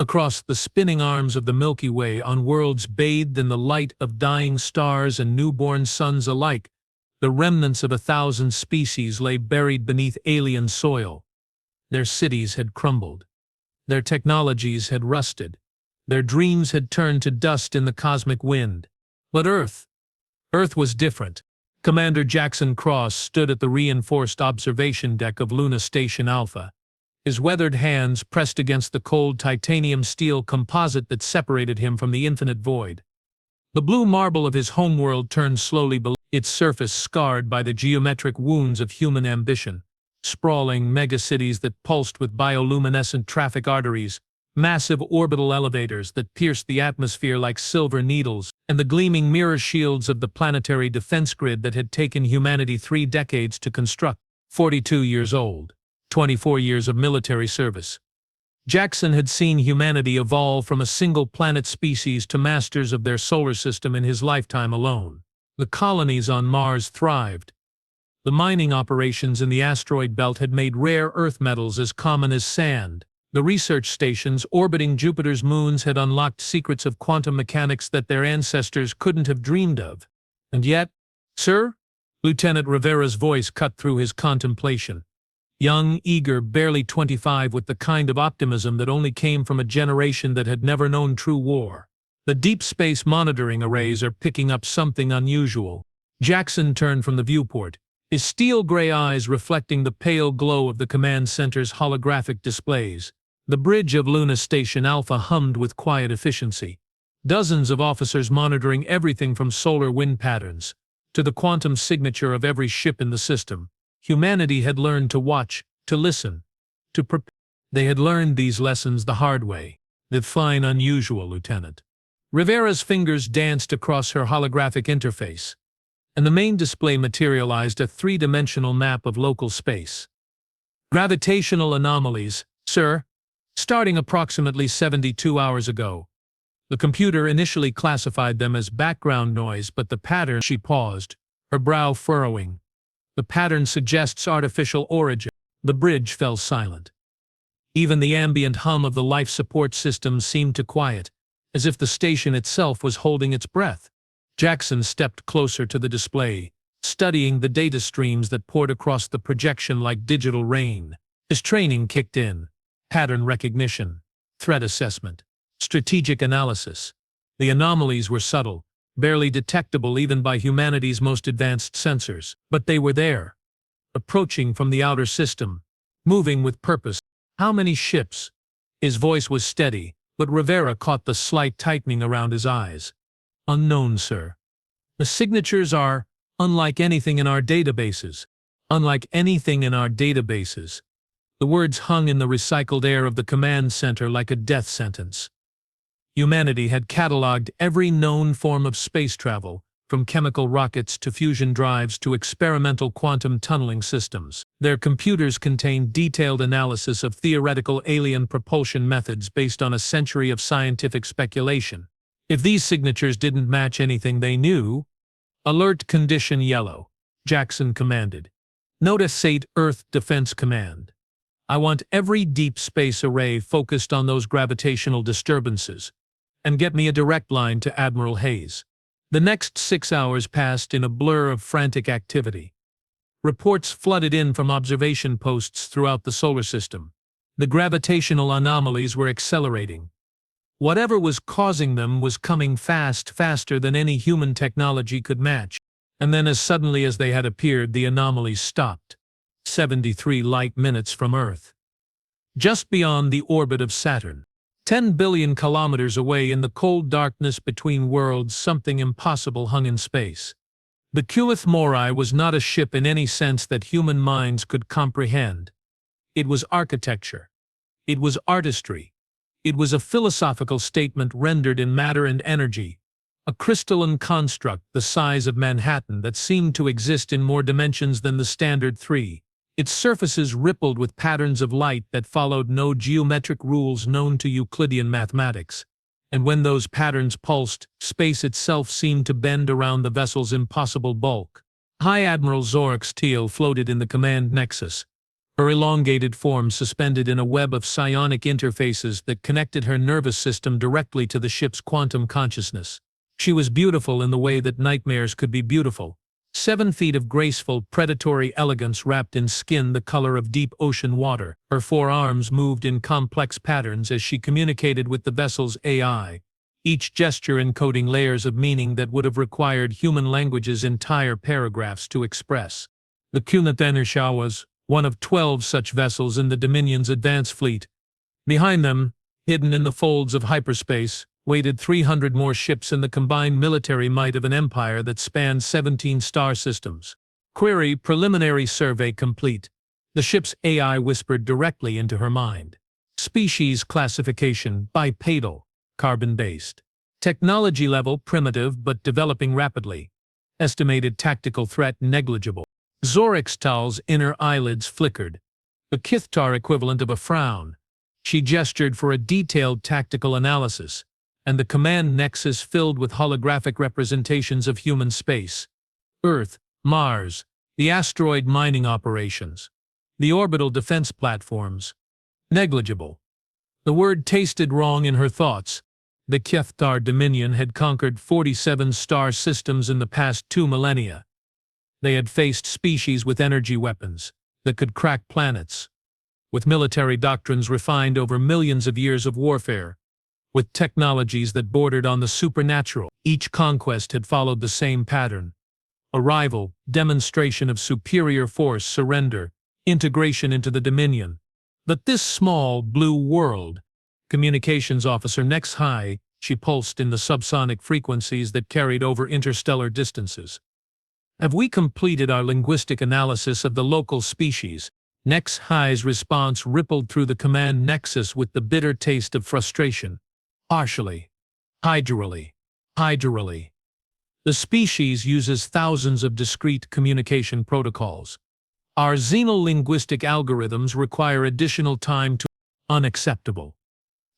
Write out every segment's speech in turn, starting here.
Across the spinning arms of the Milky Way, on worlds bathed in the light of dying stars and newborn suns alike, the remnants of 1,000 species lay buried beneath alien soil. Their cities had crumbled. Their technologies had rusted. Their dreams had turned to dust in the cosmic wind. But Earth was different. Commander Jackson Cross stood at the reinforced observation deck of Luna Station Alpha, his weathered hands pressed against the cold titanium steel composite that separated him from the infinite void. The blue marble of his homeworld turned slowly below, its surface scarred by the geometric wounds of human ambition. Sprawling megacities that pulsed with bioluminescent traffic arteries, massive orbital elevators that pierced the atmosphere like silver needles, and the gleaming mirror shields of the planetary defense grid that had taken humanity 3 decades to construct. 42 years old, 24 years of military service. Jackson had seen humanity evolve from a single planet species to masters of their solar system in his lifetime alone. The colonies on Mars thrived. The mining operations in the asteroid belt had made rare earth metals as common as sand. The research stations orbiting Jupiter's moons had unlocked secrets of quantum mechanics that their ancestors couldn't have dreamed of. And yet, "Sir?" Lieutenant Rivera's voice cut through his contemplation. Young, eager, barely 25, with the kind of optimism that only came from a generation that had never known true war. "The deep space monitoring arrays are picking up something unusual." Jackson turned from the viewport, his steel-gray eyes reflecting the pale glow of the command center's holographic displays. The bridge of Luna Station Alpha hummed with quiet efficiency. Dozens of officers monitoring everything from solar wind patterns to the quantum signature of every ship in the system. Humanity had learned to watch, to listen, to prepare. They had learned these lessons the hard way. "That's fine, unusual, Lieutenant." Rivera's fingers danced across her holographic interface, and the main display materialized a 3-dimensional map of local space. "Gravitational anomalies, sir, starting approximately 72 hours ago." The computer initially classified them as background noise, but the pattern— She paused, her brow furrowing. "The pattern suggests artificial origin." The bridge fell silent. Even the ambient hum of the life support system seemed to quiet, as if the station itself was holding its breath. Jackson stepped closer to the display, studying the data streams that poured across the projection like digital rain. His training kicked in: pattern recognition, threat assessment, strategic analysis. The anomalies were subtle, barely detectable even by humanity's most advanced sensors, but they were there, approaching from the outer system, moving with purpose. "How many ships?" His voice was steady, but Rivera caught the slight tightening around his eyes. "Unknown, sir. The signatures are unlike anything in our databases. Unlike anything in our databases." The words hung in the recycled air of the command center like a death sentence. Humanity had cataloged every known form of space travel, from chemical rockets to fusion drives to experimental quantum tunneling systems. Their computers contained detailed analysis of theoretical alien propulsion methods based on a century of scientific speculation. If these signatures didn't match anything they knew— "Alert condition yellow," Jackson commanded. "Notice SAT Earth Defense Command. I want every deep space array focused on those gravitational disturbances, and get me a direct line to Admiral Hayes." The next 6 hours passed in a blur of frantic activity. Reports flooded in from observation posts throughout the solar system. The gravitational anomalies were accelerating. Whatever was causing them was coming faster than any human technology could match. And then, as suddenly as they had appeared, the anomalies stopped. 73 light minutes from Earth. Just beyond the orbit of Saturn. 10 billion kilometers away in the cold darkness between worlds, something impossible hung in space. The Cuith Mori was not a ship in any sense that human minds could comprehend. It was architecture. It was artistry. It was a philosophical statement rendered in matter and energy, a crystalline construct the size of Manhattan that seemed to exist in more dimensions than the standard 3. Its surfaces rippled with patterns of light that followed no geometric rules known to Euclidean mathematics. And when those patterns pulsed, space itself seemed to bend around the vessel's impossible bulk. High Admiral Zorix Teal floated in the command nexus, her elongated form suspended in a web of psionic interfaces that connected her nervous system directly to the ship's quantum consciousness. She was beautiful in the way that nightmares could be beautiful. 7 feet of graceful, predatory elegance wrapped in skin the color of deep ocean water. Her 4 arms moved in complex patterns as she communicated with the vessel's AI, each gesture encoding layers of meaning that would have required human language's entire paragraphs to express. The Kunathanersha was one of 12 such vessels in the Dominion's advance fleet. Behind them, hidden in the folds of hyperspace, waited 300 more ships in the combined military might of an empire that spanned 17 star systems. Query: preliminary survey complete. The ship's AI whispered directly into her mind. Species classification: bipedal, carbon-based. Technology level: primitive but developing rapidly. Estimated tactical threat: negligible. Zorixtal's inner eyelids flickered, the Kithtar equivalent of a frown. She gestured for a detailed tactical analysis, and the command nexus filled with holographic representations of human space. Earth, Mars, the asteroid mining operations, the orbital defense platforms. Negligible. The word tasted wrong in her thoughts. The Kithtar Dominion had conquered 47 star systems in the past 2 millennia. They had faced species with energy weapons that could crack planets, with military doctrines refined over millions of years of warfare, with technologies that bordered on the supernatural. Each conquest had followed the same pattern: arrival, demonstration of superior force, surrender, integration into the Dominion. But this small, blue world, communications officer Nex High, she pulsed in the subsonic frequencies that carried over interstellar distances. Have we completed our linguistic analysis of the local species? Nex High's response rippled through the command nexus with the bitter taste of frustration. Partially. Hydrarally. The species uses thousands of discrete communication protocols. Our xenolinguistic algorithms require additional time to... Unacceptable.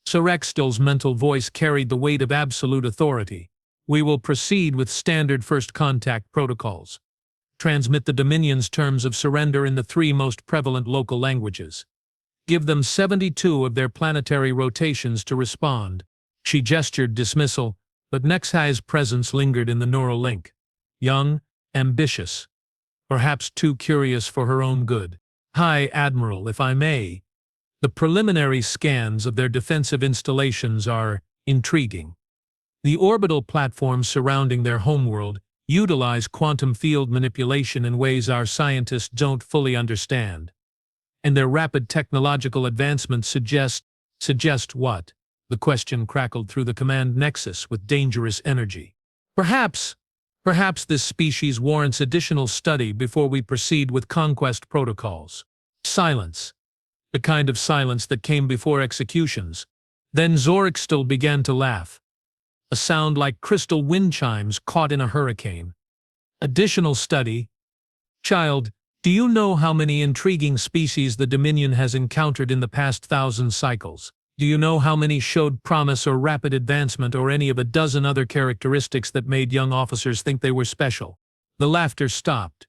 Sorextil's mental voice carried the weight of absolute authority. We will proceed with standard first contact protocols. Transmit the Dominion's terms of surrender in the 3 most prevalent local languages. Give them 72 of their planetary rotations to respond. She gestured dismissal, but Nex High's presence lingered in the neural link. Young, ambitious, perhaps too curious for her own good. High Admiral, if I may. The preliminary scans of their defensive installations are intriguing. The orbital platforms surrounding their homeworld utilize quantum field manipulation in ways our scientists don't fully understand. And their rapid technological advancements suggest what? The question crackled through the command nexus with dangerous energy. Perhaps this species warrants additional study before we proceed with conquest protocols. Silence. The kind of silence that came before executions. Then Zorixtal began to laugh. A sound like crystal wind chimes caught in a hurricane. Additional study. Child, do you know how many intriguing species the Dominion has encountered in the past 1,000 cycles? Do you know how many showed promise or rapid advancement or any of a dozen other characteristics that made young officers think they were special? The laughter stopped.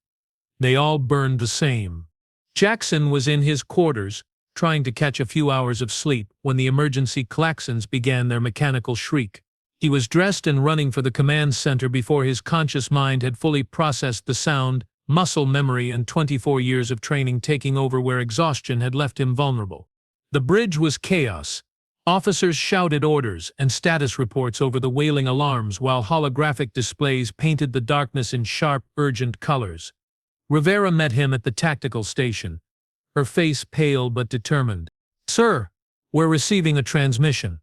They all burned the same. Jackson was in his quarters, trying to catch a few hours of sleep when the emergency klaxons began their mechanical shriek. He was dressed and running for the command center before his conscious mind had fully processed the sound, muscle memory and 24 years of training taking over where exhaustion had left him vulnerable. The bridge was chaos. Officers shouted orders and status reports over the wailing alarms while holographic displays painted the darkness in sharp, urgent colors. Rivera met him at the tactical station, her face pale but determined. Sir, we're receiving a transmission.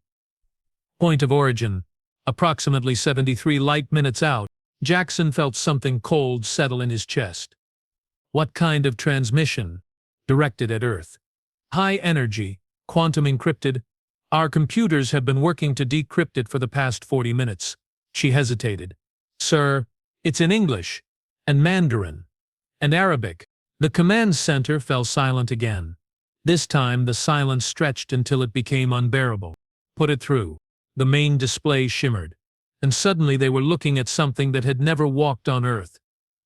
Point of origin. Approximately 73 light minutes out, Jackson felt something cold settle in his chest. What kind of transmission? Directed at Earth. High energy, quantum encrypted. Our computers have been working to decrypt it for the past 40 minutes. She hesitated. Sir, it's in English, and Mandarin, and Arabic. The command center fell silent again. This time the silence stretched until it became unbearable. Put it through. The main display shimmered, and suddenly they were looking at something that had never walked on Earth.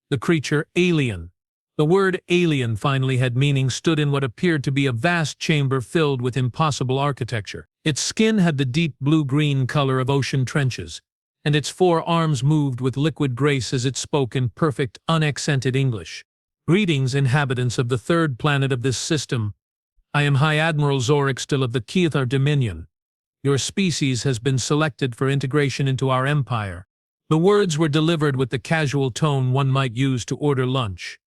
The creature, alien, The word alien finally had meaning, stood in what appeared to be a vast chamber filled with impossible architecture. Its skin had the deep blue-green color of ocean trenches, and its 4 arms moved with liquid grace as it spoke in perfect, unaccented English. Greetings, inhabitants of the 3rd planet of this system. I am High Admiral Zorixtil of the Keithar Dominion. Your species has been selected for integration into our empire. The words were delivered with the casual tone one might use to order lunch.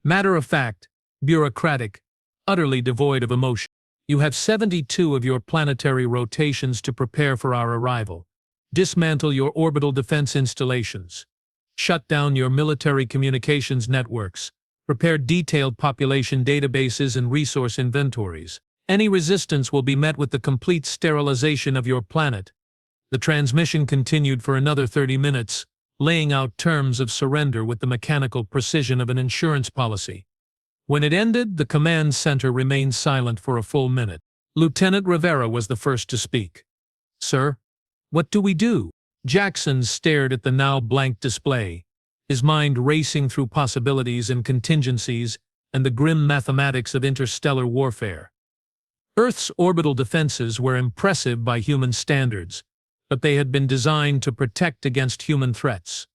Matter of fact, bureaucratic, utterly devoid of emotion. You have 72 of your planetary rotations to prepare for our arrival. Dismantle your orbital defense installations. Shut down your military communications networks. Prepare detailed population databases and resource inventories. Any resistance will be met with the complete sterilization of your planet. The transmission continued for another 30 minutes, laying out terms of surrender with the mechanical precision of an insurance policy. When it ended, the command center remained silent for a full minute. Lieutenant Rivera was the first to speak. Sir, what do we do? Jackson stared at the now blank display, his mind racing through possibilities and contingencies and the grim mathematics of interstellar warfare. Earth's orbital defenses were impressive by human standards, but they had been designed to protect against human threats.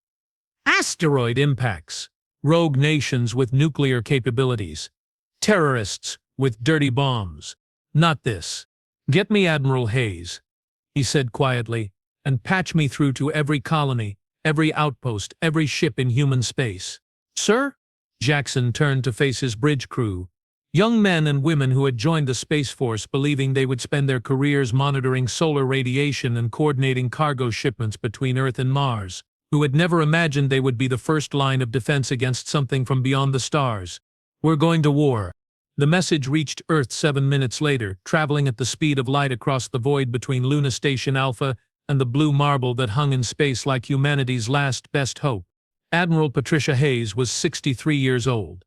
Asteroid impacts, rogue nations with nuclear capabilities, terrorists with dirty bombs. Not this. Get me Admiral Hayes, he said quietly, and patch me through to every colony, every outpost, every ship in human space. Sir? Jackson turned to face his bridge crew, young men and women who had joined the Space Force believing they would spend their careers monitoring solar radiation and coordinating cargo shipments between Earth and Mars, who had never imagined they would be the first line of defense against something from beyond the stars. We're going to war. The message reached Earth 7 minutes later, traveling at the speed of light across the void between Luna Station Alpha and the blue marble that hung in space like humanity's last best hope. Admiral Patricia Hayes was 63 years old.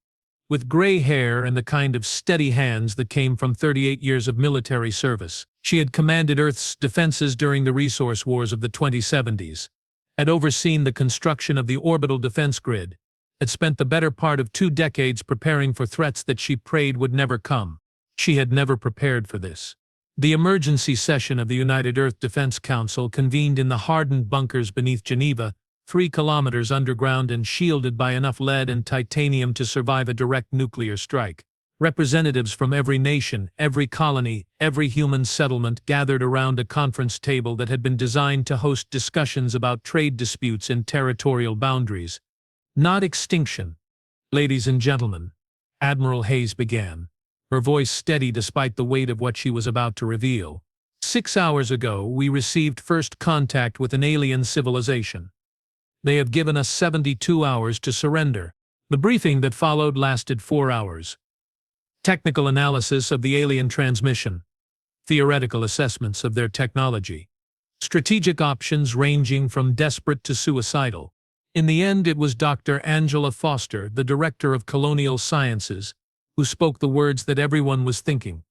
With gray hair and the kind of steady hands that came from 38 years of military service. She had commanded Earth's defenses during the resource wars of the 2070s, had overseen the construction of the orbital defense grid, had spent the better part of 2 decades preparing for threats that she prayed would never come. She had never prepared for this. The emergency session of the United Earth Defense Council convened in the hardened bunkers beneath Geneva, 3 kilometers underground and shielded by enough lead and titanium to survive a direct nuclear strike. Representatives from every nation, every colony, every human settlement gathered around a conference table that had been designed to host discussions about trade disputes and territorial boundaries. Not extinction. Ladies and gentlemen, Admiral Hayes began, her voice steady despite the weight of what she was about to reveal. 6 hours ago, we received first contact with an alien civilization. They have given us 72 hours to surrender. The briefing that followed lasted 4 hours. Technical analysis of the alien transmission. Theoretical assessments of their technology. Strategic options ranging from desperate to suicidal. In the end, it was Dr. Angela Foster, the Director of Colonial Sciences, who spoke the words that everyone was thinking.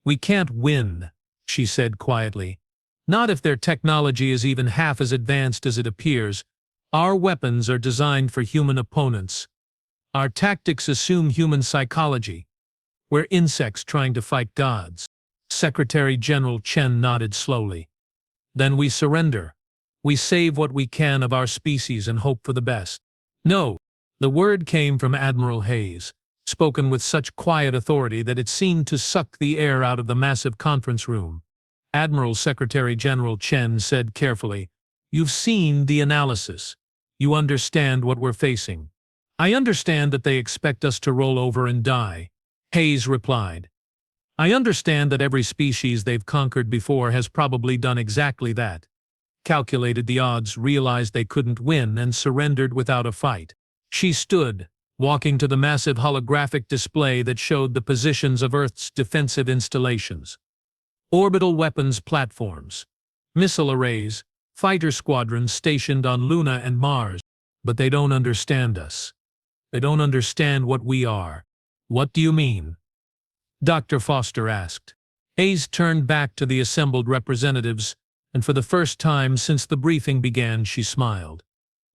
We can't win, she said quietly. Not if their technology is even half as advanced as it appears. Our weapons are designed for human opponents. Our tactics assume human psychology. We're insects trying to fight gods. Secretary General Chen nodded slowly. Then we surrender. We save what we can of our species and hope for the best. No. The word came from Admiral Hayes, spoken with such quiet authority that it seemed to suck the air out of the massive conference room. Admiral Secretary General Chen said carefully, "You've seen the analysis. You understand what we're facing." "I understand that they expect us to roll over and die," Hayes replied. "I understand that every species they've conquered before has probably done exactly that. Calculated the odds, realized they couldn't win, and surrendered without a fight." She stood, walking to the massive holographic display that showed the positions of Earth's defensive installations. Orbital weapons platforms, missile arrays, fighter squadrons stationed on Luna and Mars. But they don't understand us. They don't understand what we are. What do you mean? Dr. Foster asked. Hayes turned back to the assembled representatives, and for the first time since the briefing began, she smiled.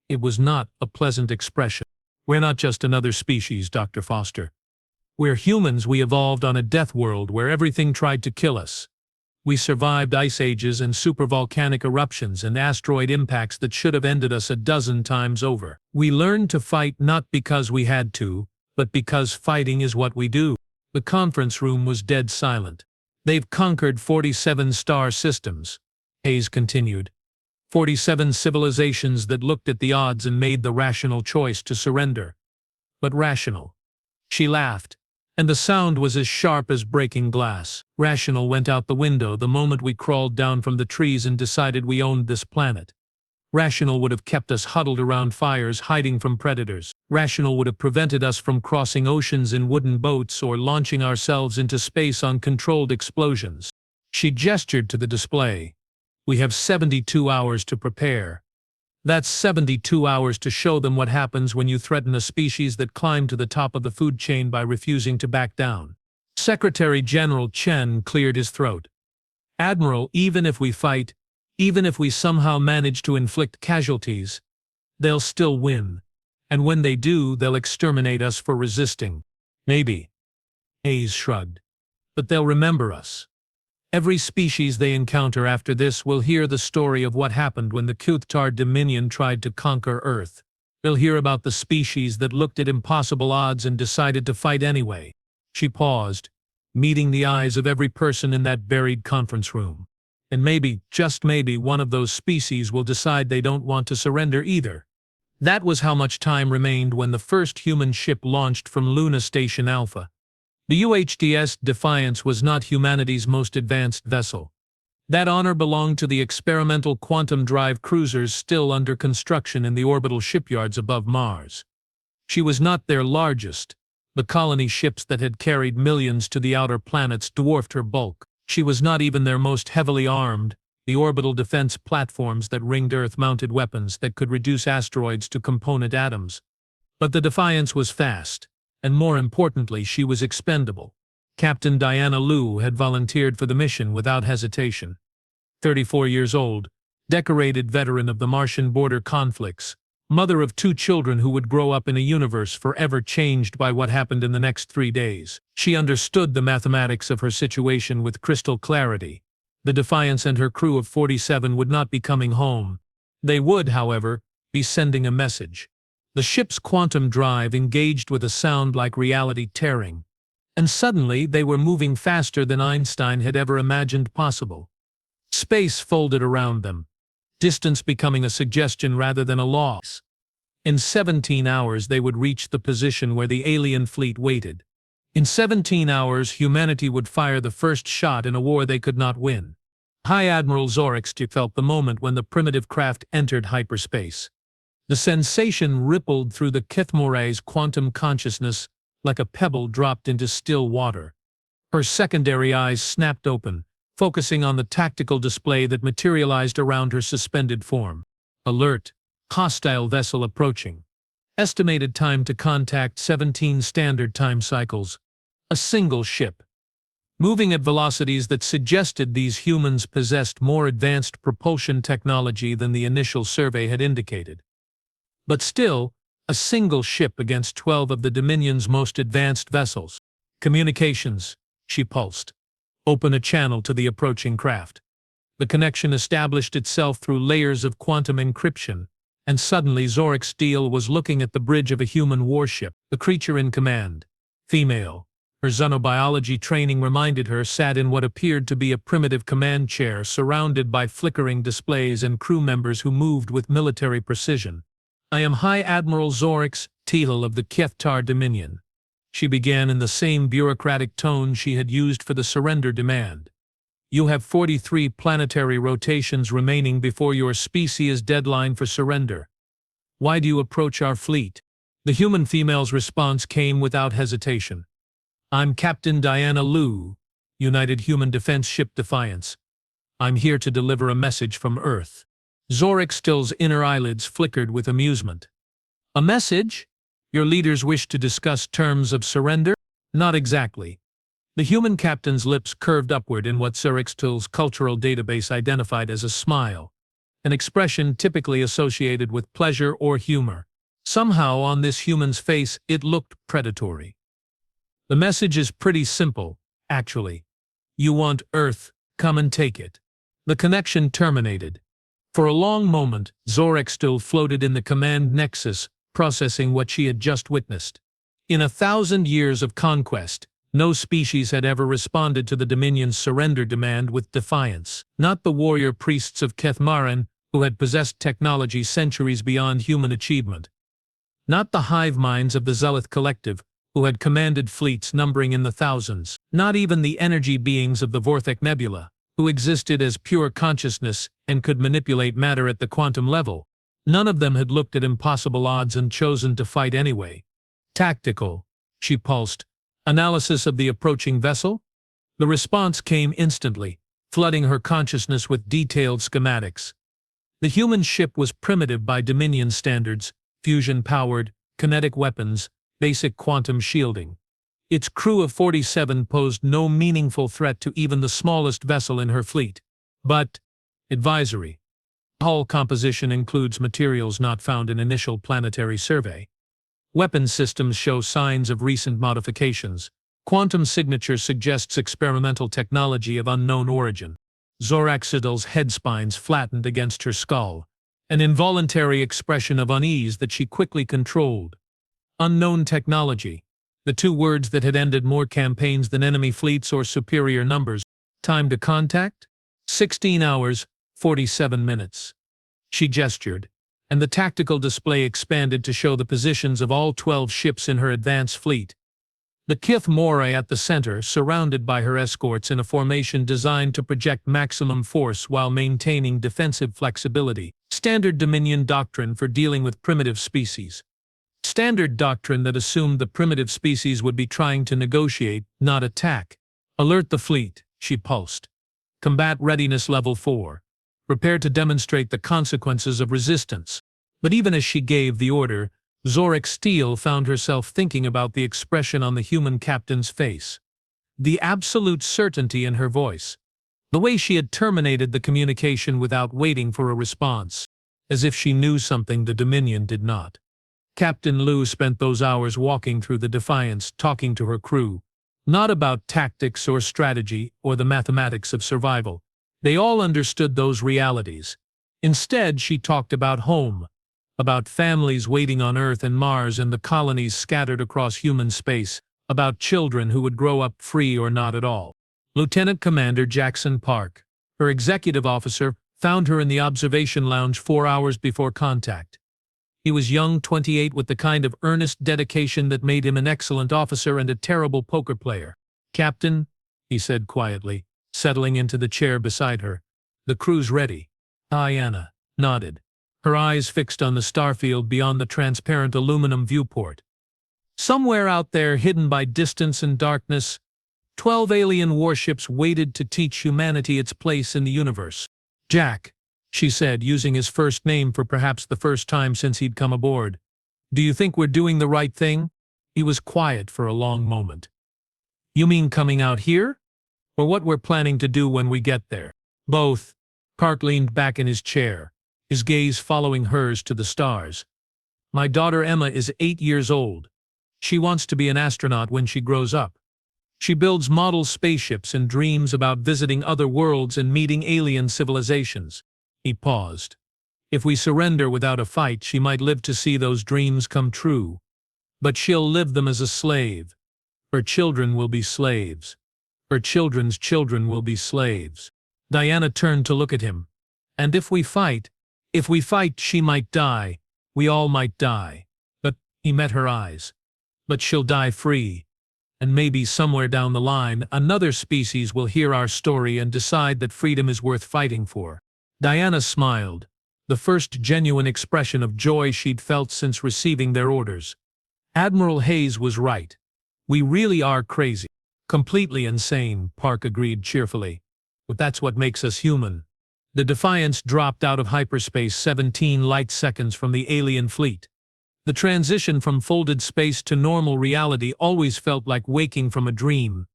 It was not a pleasant expression. We're not just another species, Dr. Foster. We're humans. We evolved on a death world where everything tried to kill us. We survived ice ages and supervolcanic eruptions and asteroid impacts that should have ended us a dozen times over. We learned to fight not because we had to, but because fighting is what we do. The conference room was dead silent. They've conquered 47 star systems, Hayes continued. 47 civilizations that looked at the odds and made the rational choice to surrender. But rational. She laughed, and the sound was as sharp as breaking glass. Rational went out the window the moment we crawled down from the trees and decided we owned this planet. Rational would have kept us huddled around fires hiding from predators. Rational would have prevented us from crossing oceans in wooden boats or launching ourselves into space on controlled explosions. She gestured to the display. We have 72 hours to prepare. That's 72 hours to show them what happens when you threaten a species that climbed to the top of the food chain by refusing to back down. Secretary General Chen cleared his throat. Admiral, even if we fight, even if we somehow manage to inflict casualties, they'll still win. And when they do, they'll exterminate us for resisting. Maybe. Hayes shrugged. But they'll remember us. Every species they encounter after this will hear the story of what happened when the Kuthtar Dominion tried to conquer Earth. They'll hear about the species that looked at impossible odds and decided to fight anyway. She paused, meeting the eyes of every person in that buried conference room. And maybe, just maybe, one of those species will decide they don't want to surrender either. That was how much time remained when the first human ship launched from Luna Station Alpha. The UHDS Defiance was not humanity's most advanced vessel. That honor belonged to the experimental quantum drive cruisers still under construction in the orbital shipyards above Mars. She was not their largest. The colony ships that had carried millions to the outer planets dwarfed her bulk. She was not even their most heavily armed. The orbital defense platforms that ringed Earth mounted weapons that could reduce asteroids to component atoms. But the Defiance was fast. And more importantly, she was expendable. Captain Diana Liu had volunteered for the mission without hesitation. 34 years old, decorated veteran of the Martian border conflicts, mother of 2 children who would grow up in a universe forever changed by what happened in the next 3 days. She understood the mathematics of her situation with crystal clarity. The Defiance and her crew of 47 would not be coming home. They would, however, be sending a message. The ship's quantum drive engaged with a sound like reality tearing. And suddenly they were moving faster than Einstein had ever imagined possible. Space folded around them, distance becoming a suggestion rather than a loss. In 17 hours they would reach the position where the alien fleet waited. In 17 hours humanity would fire the first shot in a war they could not win. High Admiral Zorix felt the moment when the primitive craft entered hyperspace. The sensation rippled through the Kithmore's quantum consciousness like a pebble dropped into still water. Her secondary eyes snapped open, focusing on the tactical display that materialized around her suspended form. Alert. Hostile vessel approaching. Estimated time to contact 17 standard time cycles. A single ship. Moving at velocities that suggested these humans possessed more advanced propulsion technology than the initial survey had indicated. But still, a single ship against 12 of the Dominion's most advanced vessels. Communications, she pulsed. Open a channel to the approaching craft. The connection established itself through layers of quantum encryption, and suddenly Zorix Steele was looking at the bridge of a human warship. The creature in command, female. Her xenobiology training reminded her sat in what appeared to be a primitive command chair surrounded by flickering displays and crew members who moved with military precision. I am High Admiral Zorix Teal of the Kuthtar Dominion. She began in the same bureaucratic tone she had used for the surrender demand. You have 43 planetary rotations remaining before your species' deadline for surrender. Why do you approach our fleet? The human female's response came without hesitation. I'm Captain Diana Liu, United Human Defense Ship Defiance. I'm here to deliver a message from Earth. Zorix Steele's inner eyelids flickered with amusement. A message? Your leaders wish to discuss terms of surrender? Not exactly. The human captain's lips curved upward in what Zorix Steele's cultural database identified as a smile, an expression typically associated with pleasure or humor. Somehow on this human's face it looked predatory. The message is pretty simple, actually. You want Earth, come and take it. The connection terminated. For a long moment, Zorek still floated in the command nexus, processing what she had just witnessed. In 1,000 years of conquest, no species had ever responded to the Dominion's surrender demand with defiance. Not the warrior priests of Kethmaran, who had possessed technology centuries beyond human achievement. Not the hive minds of the Zealoth Collective, who had commanded fleets numbering in the thousands. Not even the energy beings of the Vorthek Nebula, who existed as pure consciousness and could manipulate matter at the quantum level. None of them had looked at impossible odds and chosen to fight anyway. Tactical, she pulsed. Analysis of the approaching vessel? The response came instantly, flooding her consciousness with detailed schematics. The human ship was primitive by Dominion standards, fusion-powered, kinetic weapons, basic quantum shielding. Its crew of 47 posed no meaningful threat to even the smallest vessel in her fleet. But, advisory. Hull composition includes materials not found in initial planetary survey. Weapon systems show signs of recent modifications. Quantum signature suggests experimental technology of unknown origin. Zoraxidal's head spines flattened against her skull, an involuntary expression of unease that she quickly controlled. Unknown technology, the two words that had ended more campaigns than enemy fleets or superior numbers. Time to contact? 16 hours, 47 minutes. She gestured, and the tactical display expanded to show the positions of all 12 ships in her advance fleet. The Kith Moray at the center, surrounded by her escorts in a formation designed to project maximum force while maintaining defensive flexibility. Standard Dominion doctrine for dealing with primitive species. Standard doctrine that assumed the primitive species would be trying to negotiate, not attack. Alert the fleet, she pulsed. Combat readiness level 4. Prepare to demonstrate the consequences of resistance. But even as she gave the order, Zorik Steele found herself thinking about the expression on the human captain's face. The absolute certainty in her voice. The way she had terminated the communication without waiting for a response. As if she knew something the Dominion did not. Captain Liu spent those hours walking through the Defiance, talking to her crew. Not about tactics or strategy or the mathematics of survival. They all understood those realities. Instead, she talked about home. About families waiting on Earth and Mars and the colonies scattered across human space. About children who would grow up free or not at all. Lieutenant Commander Jackson Park, her executive officer, found her in the observation lounge 4 hours before contact. He was young, 28, with the kind of earnest dedication that made him an excellent officer and a terrible poker player. "Captain," he said quietly, settling into the chair beside her. "The crew's ready." Diana nodded, her eyes fixed on the starfield beyond the transparent aluminum viewport. Somewhere out there, hidden by distance and darkness, 12 alien warships waited to teach humanity its place in the universe. "Jack," she said, using his first name for perhaps the first time since he'd come aboard. "Do you think we're doing the right thing?" He was quiet for a long moment. "You mean coming out here? Or what we're planning to do when we get there?" "Both." Park leaned back in his chair, his gaze following hers to the stars. "My daughter Emma is 8 years old. She wants to be an astronaut when she grows up. She builds model spaceships and dreams about visiting other worlds and meeting alien civilizations." He paused. "If we surrender without a fight, she might live to see those dreams come true. But she'll live them as a slave. Her children will be slaves. Her children's children will be slaves." Diana turned to look at him. "And if we fight, she might die. We all might die." But he met her eyes. "But she'll die free. And maybe somewhere down the line, another species will hear our story and decide that freedom is worth fighting for." Diana smiled, the first genuine expression of joy she'd felt since receiving their orders. Admiral Hayes was right. "We really are crazy. Completely insane," Park agreed cheerfully. "But that's what makes us human." The Defiance dropped out of hyperspace 17 light seconds from the alien fleet. The transition from folded space to normal reality always felt like waking from a dream.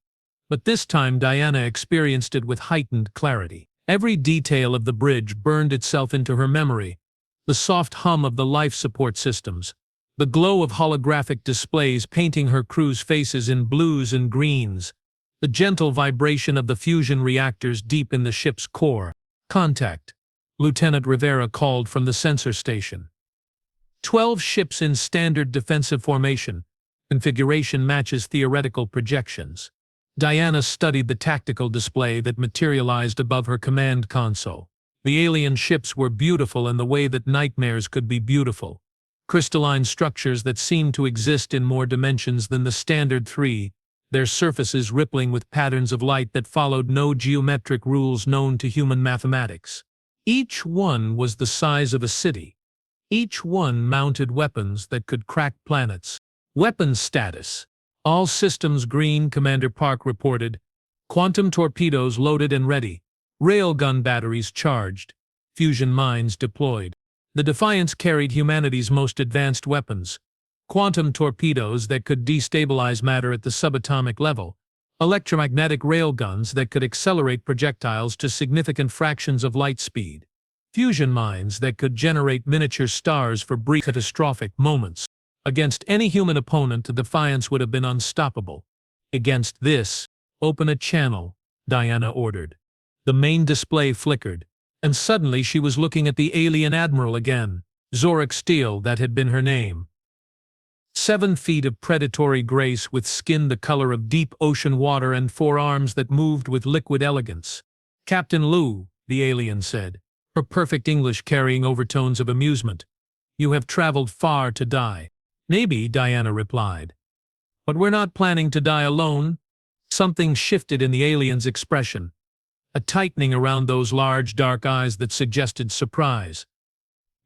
But this time Diana experienced it with heightened clarity. Every detail of the bridge burned itself into her memory. The soft hum of the life support systems, the glow of holographic displays painting her crew's faces in blues and greens, the gentle vibration of the fusion reactors deep in the ship's core. Contact, Lieutenant Rivera called from the sensor station. 12 ships in standard defensive formation. Configuration matches theoretical projections. Diana studied the tactical display that materialized above her command console. The alien ships were beautiful in the way that nightmares could be beautiful. Crystalline structures that seemed to exist in more dimensions than the standard 3, their surfaces rippling with patterns of light that followed no geometric rules known to human mathematics. Each one was the size of a city. Each one mounted weapons that could crack planets. Weapons status. All systems green, Commander Park reported. Quantum torpedoes loaded and ready. Railgun batteries charged. Fusion mines deployed. The Defiance carried humanity's most advanced weapons. Quantum torpedoes that could destabilize matter at the subatomic level. Electromagnetic railguns that could accelerate projectiles to significant fractions of light speed. Fusion mines that could generate miniature stars for brief catastrophic moments. Against any human opponent, the Defiance would have been unstoppable. Against this, open a channel, Diana ordered. The main display flickered, and suddenly she was looking at the alien admiral again. Zorik Steele, that had been her name. 7 feet of predatory grace with skin the color of deep ocean water and 4 arms that moved with liquid elegance. Captain Lu, the alien said, her perfect English carrying overtones of amusement. You have traveled far to die. Maybe, Diana replied. But we're not planning to die alone. Something shifted in the alien's expression. A tightening around those large dark eyes that suggested surprise.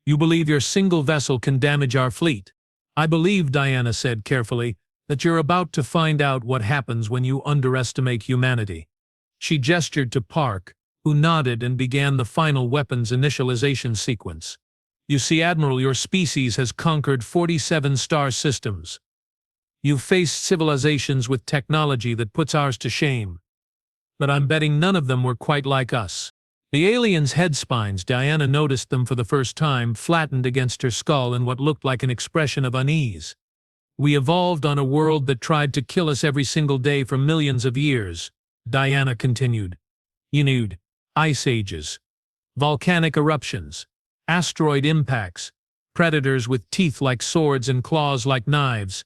You believe your single vessel can damage our fleet? I believe, Diana said carefully, that you're about to find out what happens when you underestimate humanity. She gestured to Park, who nodded and began the final weapons initialization sequence. You see, Admiral, your species has conquered 47 star systems. You've faced civilizations with technology that puts ours to shame. But I'm betting none of them were quite like us. The aliens' head spines, Diana noticed them for the first time, flattened against her skull in what looked like an expression of unease. We evolved on a world that tried to kill us every single day for millions of years, Diana continued. Renewed ice ages, volcanic eruptions, asteroid impacts, predators with teeth like swords and claws like knives.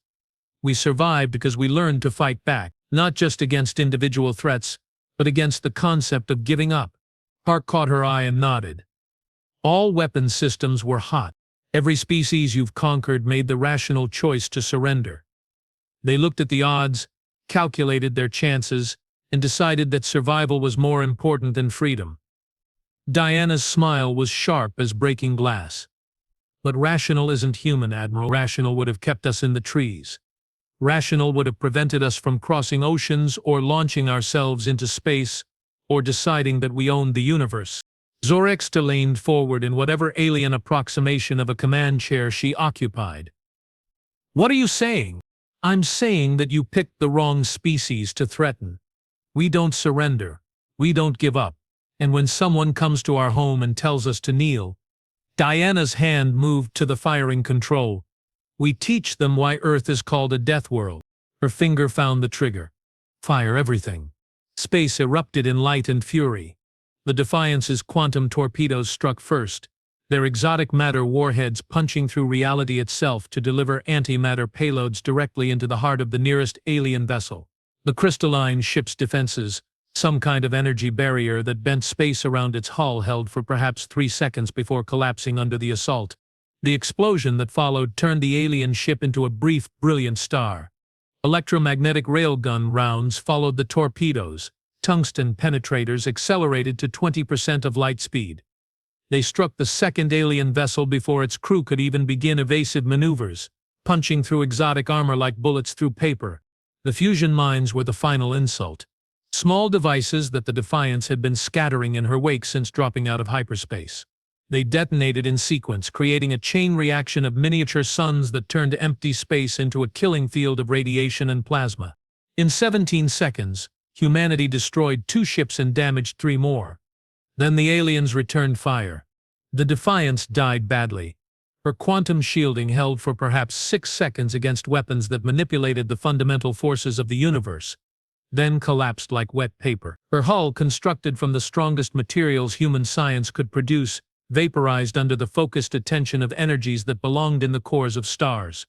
We survived because we learned to fight back, not just against individual threats, but against the concept of giving up. Park caught her eye and nodded. All weapons systems were hot. Every species you've conquered made the rational choice to surrender. They looked at the odds, calculated their chances, and decided that survival was more important than freedom. Diana's smile was sharp as breaking glass. But rational isn't human, Admiral. Rational would have kept us in the trees. Rational would have prevented us from crossing oceans or launching ourselves into space or deciding that we owned the universe. Zorik Steele leaned forward in whatever alien approximation of a command chair she occupied. What are you saying? I'm saying that you picked the wrong species to threaten. We don't surrender. We don't give up. And when someone comes to our home and tells us to kneel, Diana's hand moved to the firing control. We teach them why Earth is called a death world. Her finger found the trigger. Fire everything. Space erupted in light and fury. The Defiance's quantum torpedoes struck first, their exotic matter warheads punching through reality itself to deliver antimatter payloads directly into the heart of the nearest alien vessel. The crystalline ship's defenses, some kind of energy barrier that bent space around its hull, held for perhaps 3 seconds before collapsing under the assault. The explosion that followed turned the alien ship into a brief, brilliant star. Electromagnetic railgun rounds followed the torpedoes. Tungsten penetrators accelerated to 20% of light speed. They struck the second alien vessel before its crew could even begin evasive maneuvers, punching through exotic armor like bullets through paper. The fusion mines were the final insult. Small devices that the Defiance had been scattering in her wake since dropping out of hyperspace. They detonated in sequence, creating a chain reaction of miniature suns that turned empty space into a killing field of radiation and plasma. In 17 seconds, humanity destroyed 2 ships and damaged 3 more. Then the aliens returned fire. The Defiance died badly. Her quantum shielding held for perhaps 6 seconds against weapons that manipulated the fundamental forces of the universe, then collapsed like wet paper. Her hull, constructed from the strongest materials human science could produce, vaporized under the focused attention of energies that belonged in the cores of stars.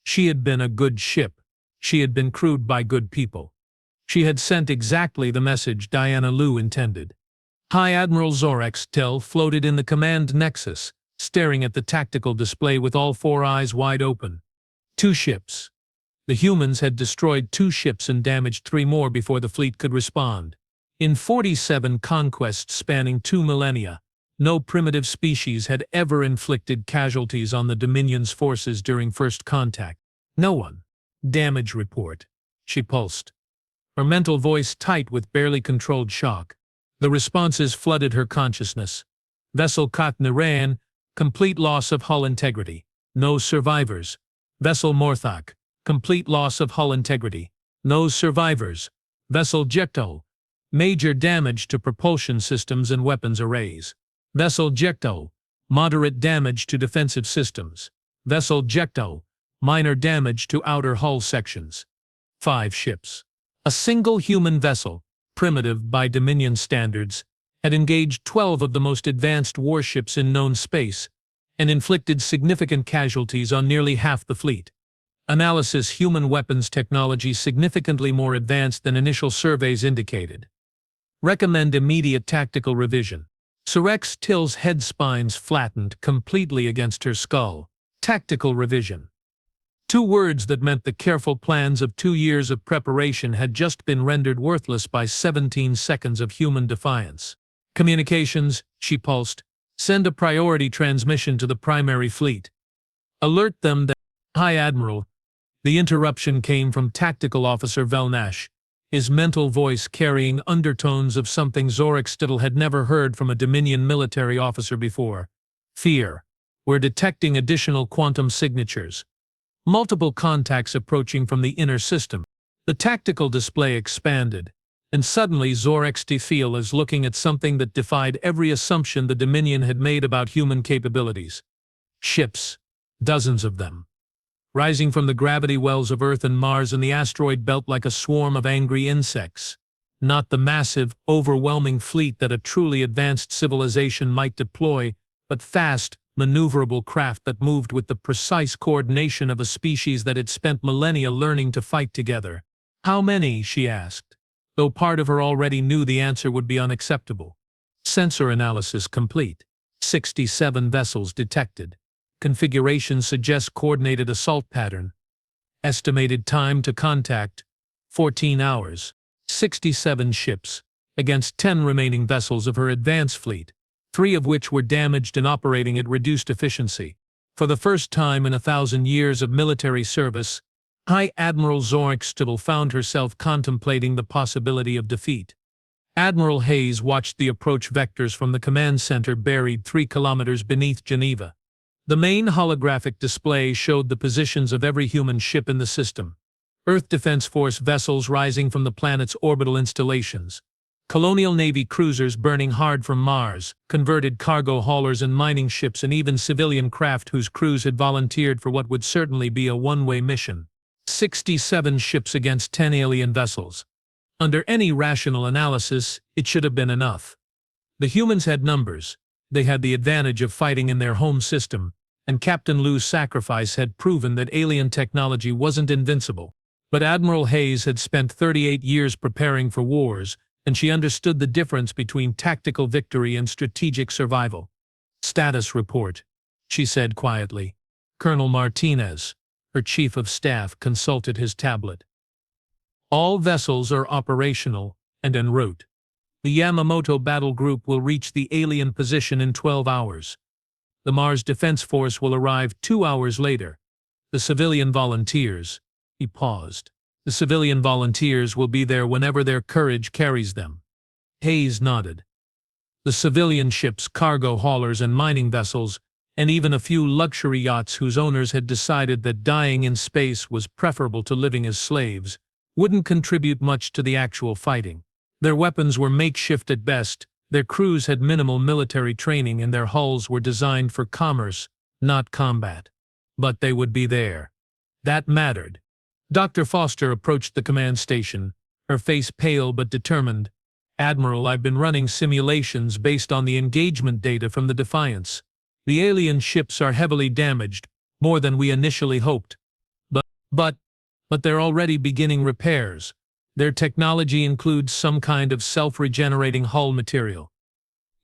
She had been a good ship. She had been crewed by good people. She had sent exactly the message Diana Liu intended. High Admiral Zorex Till floated in the command nexus, staring at the tactical display with all 4 eyes wide open. 2 ships. The humans had destroyed 2 ships and damaged 3 more before the fleet could respond. In 47 conquests spanning 2 millennia, no primitive species had ever inflicted casualties on the Dominion's forces during first contact. No one. Damage report. She pulsed, her mental voice tight with barely controlled shock. The responses flooded her consciousness. Vessel Katniran, complete loss of hull integrity. No survivors. Vessel Morthok, complete loss of hull integrity. No survivors. Vessel Jekto, major damage to propulsion systems and weapons arrays. Vessel Jekto, moderate damage to defensive systems. Vessel Jekto, minor damage to outer hull sections. 5 ships. A single human vessel, primitive by Dominion standards, had engaged 12 of the most advanced warships in known space and inflicted significant casualties on nearly half the fleet. Analysis: human weapons technology significantly more advanced than initial surveys indicated. Recommend immediate tactical revision. Zorex Till's head spines flattened completely against her skull. Tactical revision. 2 words that meant the careful plans of 2 years of preparation had just been rendered worthless by 17 seconds of human defiance. Communications, she pulsed. Send a priority transmission to the primary fleet. Alert them that... High Admiral. The interruption came from Tactical Officer Velnash, his mental voice carrying undertones of something Zorex Tittle had never heard from a Dominion military officer before. Fear. We're detecting additional quantum signatures. Multiple contacts approaching from the inner system. The tactical display expanded, and suddenly Zorex Tittle is looking at something that defied every assumption the Dominion had made about human capabilities. Ships. Dozens of them. Rising from the gravity wells of Earth and Mars and the asteroid belt like a swarm of angry insects. Not the massive, overwhelming fleet that a truly advanced civilization might deploy, but fast, maneuverable craft that moved with the precise coordination of a species that had spent millennia learning to fight together. How many? She asked, though part of her already knew the answer would be unacceptable. Sensor analysis complete. 67 vessels detected. Configuration suggests coordinated assault pattern. Estimated time to contact, 14 hours. 67 ships, against 10 remaining vessels of her advance fleet, 3 of which were damaged and operating at reduced efficiency. For the first time in 1,000 years of military service, High Admiral Zorex Tittle found herself contemplating the possibility of defeat. Admiral Hayes watched the approach vectors from the command center buried 3 kilometers beneath Geneva. The main holographic display showed the positions of every human ship in the system. Earth Defense Force vessels rising from the planet's orbital installations. Colonial Navy cruisers burning hard from Mars, converted cargo haulers and mining ships, and even civilian craft whose crews had volunteered for what would certainly be a one-way mission. 67 ships against 10 alien vessels. Under any rational analysis, it should have been enough. The humans had numbers. They had the advantage of fighting in their home system, and Captain Liu's sacrifice had proven that alien technology wasn't invincible. But Admiral Hayes had spent 38 years preparing for wars, and she understood the difference between tactical victory and strategic survival. Status report, she said quietly. Colonel Martinez, her chief of staff, consulted his tablet. All vessels are operational and en route. The Yamamoto battle group will reach the alien position in 12 hours. The Mars Defense Force will arrive 2 hours later. The civilian volunteers, he paused. The civilian volunteers will be there whenever their courage carries them. Hayes nodded. The civilian ships, cargo haulers and mining vessels, and even a few luxury yachts whose owners had decided that dying in space was preferable to living as slaves, wouldn't contribute much to the actual fighting. Their weapons were makeshift at best, their crews had minimal military training, and their hulls were designed for commerce, not combat. But they would be there. That mattered. Dr. Foster approached the command station, her face pale but determined. "Admiral, I've been running simulations based on the engagement data from the Defiance. The alien ships are heavily damaged, more than we initially hoped. But they're already beginning repairs. Their technology includes some kind of self-regenerating hull material.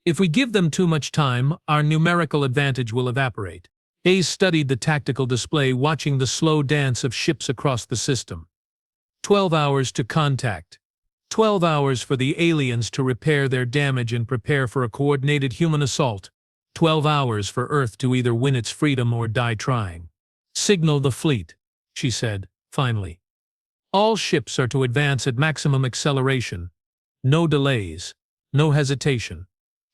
If we give them too much time, our numerical advantage will evaporate." Hayes studied the tactical display, watching the slow dance of ships across the system. 12 hours to contact. 12 hours for the aliens to repair their damage and prepare for a coordinated human assault. 12 hours for Earth to either win its freedom or die trying. "Signal the fleet," she said, finally. "All ships are to advance at maximum acceleration. No delays, no hesitation."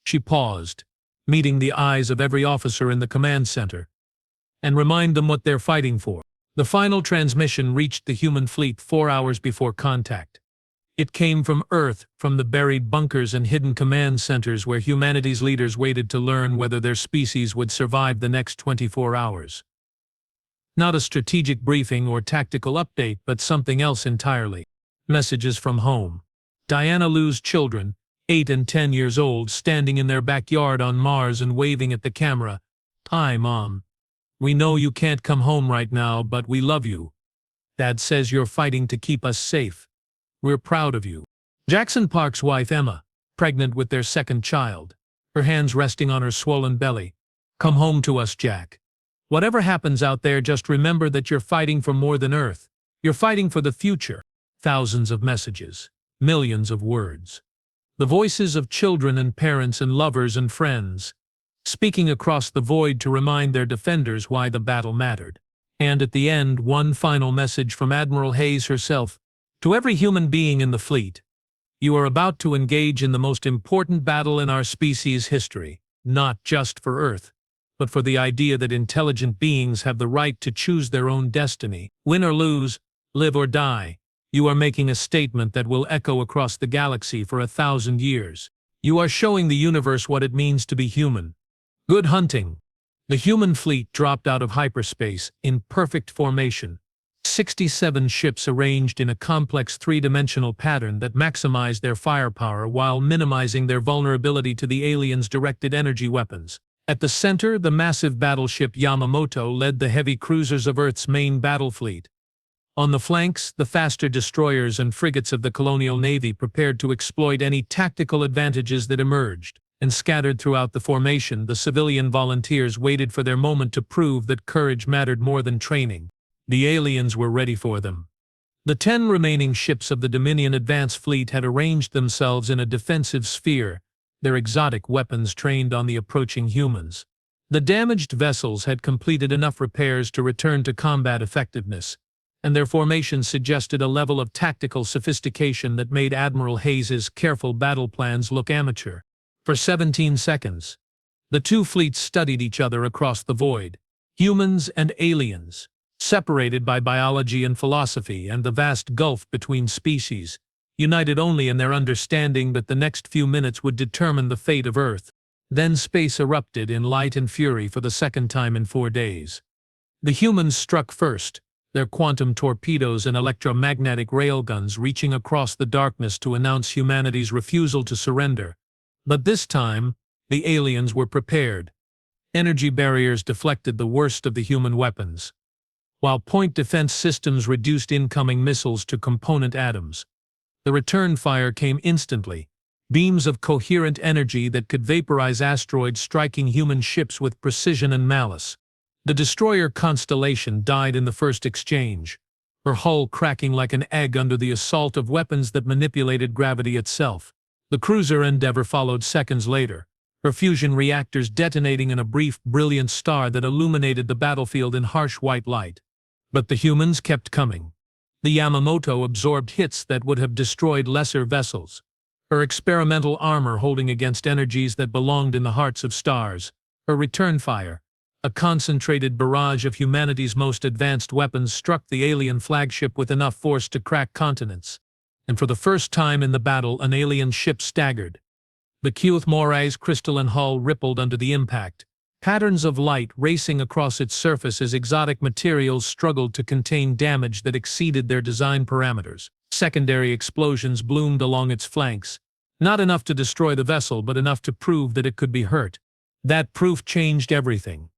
She paused, meeting the eyes of every officer in the command center. "And remind them what they're fighting for." The final transmission reached the human fleet 4 hours before contact. It came from Earth, from the buried bunkers and hidden command centers where humanity's leaders waited to learn whether their species would survive the next 24 hours. Not a strategic briefing or tactical update, but something else entirely. Messages from home. Diana Lou's children, 8 and 10 years old, standing in their backyard on Mars and waving at the camera. "Hi, Mom. We know you can't come home right now, but we love you. Dad says you're fighting to keep us safe. We're proud of you." Jackson Park's wife Emma, pregnant with their second child, her hands resting on her swollen belly. "Come home to us, Jack. Whatever happens out there, just remember that you're fighting for more than Earth. You're fighting for the future." Thousands of messages, millions of words. The voices of children and parents and lovers and friends, speaking across the void to remind their defenders why the battle mattered. And at the end, one final message from Admiral Hayes herself. "To every human being in the fleet, you are about to engage in the most important battle in our species' history, not just for Earth, but for the idea that intelligent beings have the right to choose their own destiny. Win or lose, live or die, you are making a statement that will echo across the galaxy for 1,000 years. You are showing the universe what it means to be human. Good hunting." The human fleet dropped out of hyperspace in perfect formation. 67 ships arranged in a complex three-dimensional pattern that maximized their firepower while minimizing their vulnerability to the aliens' directed energy weapons. At the center, the massive battleship Yamamoto led the heavy cruisers of Earth's main battle fleet. On the flanks, the faster destroyers and frigates of the colonial navy prepared to exploit any tactical advantages that emerged. And scattered throughout the formation, the civilian volunteers waited for their moment to prove that courage mattered more than training. The aliens were ready for them. The 10 remaining ships of the Dominion Advance Fleet had arranged themselves in a defensive sphere, their exotic weapons trained on the approaching humans. The damaged vessels had completed enough repairs to return to combat effectiveness, and their formation suggested a level of tactical sophistication that made Admiral Hayes's careful battle plans look amateur. For 17 seconds, the two fleets studied each other across the void, humans and aliens, separated by biology and philosophy and the vast gulf between species, united only in their understanding that the next few minutes would determine the fate of Earth. Then space erupted in light and fury for the second time in 4 days. The humans struck first, their quantum torpedoes and electromagnetic railguns reaching across the darkness to announce humanity's refusal to surrender. But this time, the aliens were prepared. Energy barriers deflected the worst of the human weapons, while point defense systems reduced incoming missiles to component atoms. The return fire came instantly, beams of coherent energy that could vaporize asteroids striking human ships with precision and malice. The destroyer Constellation died in the first exchange, her hull cracking like an egg under the assault of weapons that manipulated gravity itself. The cruiser Endeavour followed seconds later, her fusion reactors detonating in a brief, brilliant star that illuminated the battlefield in harsh white light. But the humans kept coming. The Yamamoto absorbed hits that would have destroyed lesser vessels, her experimental armor holding against energies that belonged in the hearts of stars. Her return fire, a concentrated barrage of humanity's most advanced weapons, struck the alien flagship with enough force to crack continents. And for the first time in the battle, an alien ship staggered. The Kyuth Morai's crystalline hull rippled under the impact, Patterns of light racing across its surface as exotic materials struggled to contain damage that exceeded their design parameters. Secondary explosions bloomed along its flanks, not enough to destroy the vessel but enough to prove that it could be hurt. That proof changed everything.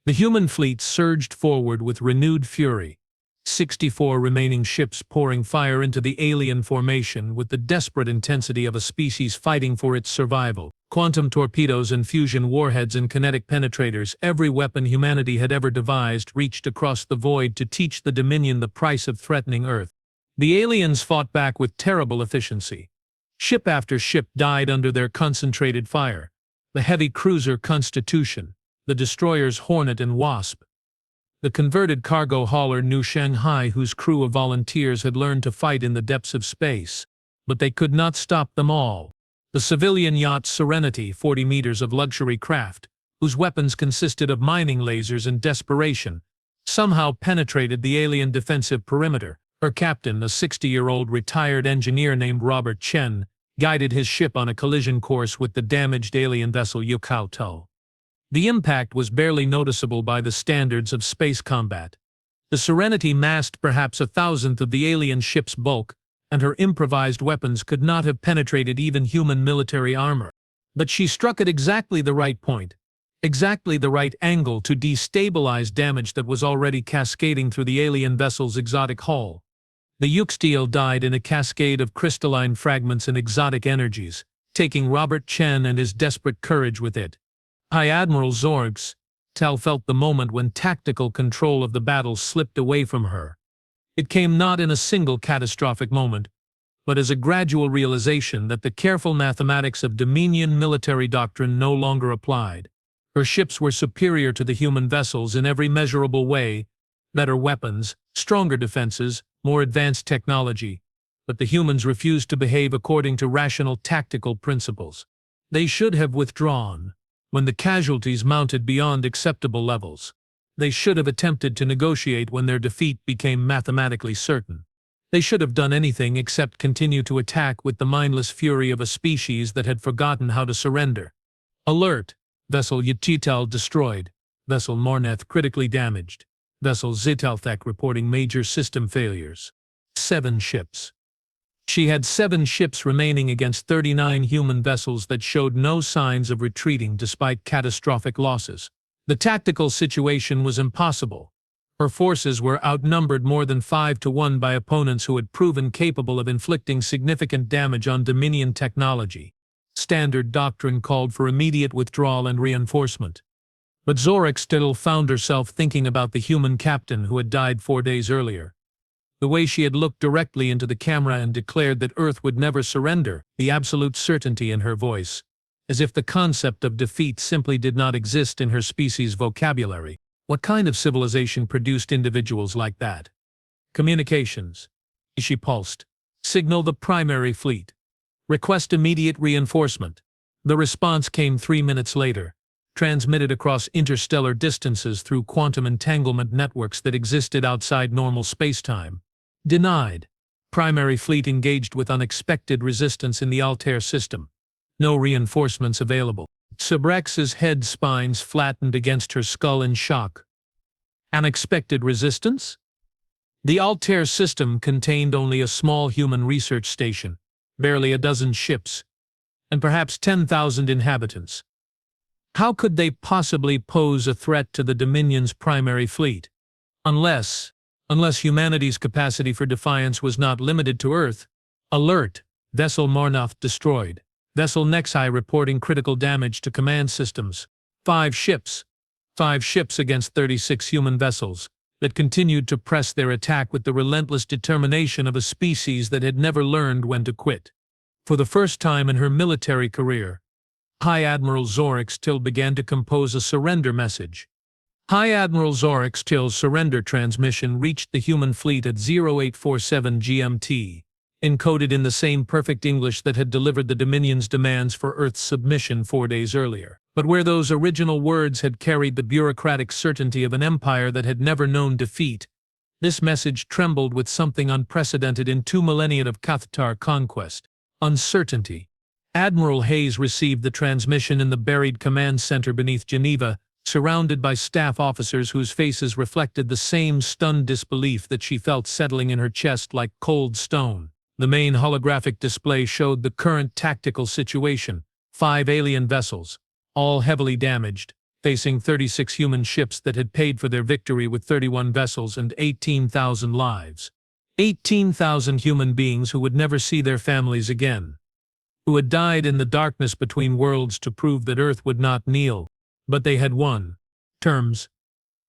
The human fleet surged forward with renewed fury, 64 remaining ships pouring fire into the alien formation with the desperate intensity of a species fighting for its survival. Quantum torpedoes and fusion warheads and kinetic penetrators, every weapon humanity had ever devised, reached across the void to teach the Dominion the price of threatening Earth. The aliens fought back with terrible efficiency. Ship after ship died under their concentrated fire. The heavy cruiser Constitution, the destroyers Hornet and Wasp, the converted cargo hauler New Shanghai, whose crew of volunteers had learned to fight in the depths of space. But they could not stop them all. The civilian yacht Serenity, 40 meters of luxury craft, whose weapons consisted of mining lasers and desperation, somehow penetrated the alien defensive perimeter. Her captain, a 60-year-old retired engineer named Robert Chen, guided his ship on a collision course with the damaged alien vessel Yukaoto. The impact was barely noticeable by the standards of space combat. The Serenity massed perhaps 1,000th of the alien ship's bulk, and her improvised weapons could not have penetrated even human military armor. But she struck at exactly the right point, exactly the right angle to destabilize damage that was already cascading through the alien vessel's exotic hull. The Yukteel died in a cascade of crystalline fragments and exotic energies, taking Robert Chen and his desperate courage with it. High Admiral Zorgs felt the moment when tactical control of the battle slipped away from her. It came not in a single catastrophic moment, but as a gradual realization that the careful mathematics of Dominion military doctrine no longer applied. Her ships were superior to the human vessels in every measurable way: better weapons, stronger defenses, more advanced technology, but the humans refused to behave according to rational tactical principles. They should have withdrawn when the casualties mounted beyond acceptable levels. They should have attempted to negotiate when their defeat became mathematically certain. They should have done anything except continue to attack with the mindless fury of a species that had forgotten how to surrender. Alert! Vessel Ytital destroyed. Vessel Morneth critically damaged. Vessel Zitalthek reporting major system failures. 7 ships. She had 7 ships remaining against 39 human vessels that showed no signs of retreating despite catastrophic losses. The tactical situation was impossible. Her forces were outnumbered more than 5 to 1 by opponents who had proven capable of inflicting significant damage on Dominion technology. Standard doctrine called for immediate withdrawal and reinforcement. But Zorik still found herself thinking about the human captain who had died 4 days earlier. The way she had looked directly into the camera and declared that Earth would never surrender, the absolute certainty in her voice, as if the concept of defeat simply did not exist in her species' vocabulary. What kind of civilization produced individuals like that? Communications. She pulsed. Signal the primary fleet. Request immediate reinforcement. The response came 3 minutes later, transmitted across interstellar distances through quantum entanglement networks that existed outside normal spacetime. Denied. Primary fleet engaged with unexpected resistance in the Altair system. No reinforcements available. Sabrex's head spines flattened against her skull in shock. Unexpected resistance? The Altair system contained only a small human research station, barely a dozen ships, and perhaps 10,000 inhabitants. How could they possibly pose a threat to the Dominion's primary fleet? Unless humanity's capacity for defiance was not limited to Earth. Alert! Vessel Marnoth destroyed. Vessel Nexai reporting critical damage to command systems. 5 ships. 5 ships against 36 human vessels that continued to press their attack with the relentless determination of a species that had never learned when to quit. For the first time in her military career, High Admiral Zorix Till began to compose a surrender message. High Admiral Zorix Till's surrender transmission reached the human fleet at 0847 GMT, encoded in the same perfect English that had delivered the Dominion's demands for Earth's submission 4 days earlier. But where those original words had carried the bureaucratic certainty of an empire that had never known defeat, this message trembled with something unprecedented in 2 millennia of Cathtar conquest: uncertainty. Admiral Hayes received the transmission in the buried command center beneath Geneva, surrounded by staff officers whose faces reflected the same stunned disbelief that she felt settling in her chest like cold stone. The main holographic display showed the current tactical situation: 5 alien vessels, all heavily damaged, facing 36 human ships that had paid for their victory with 31 vessels and 18,000 lives. 18,000 human beings who would never see their families again, who had died in the darkness between worlds to prove that Earth would not kneel. But they had won. Terms?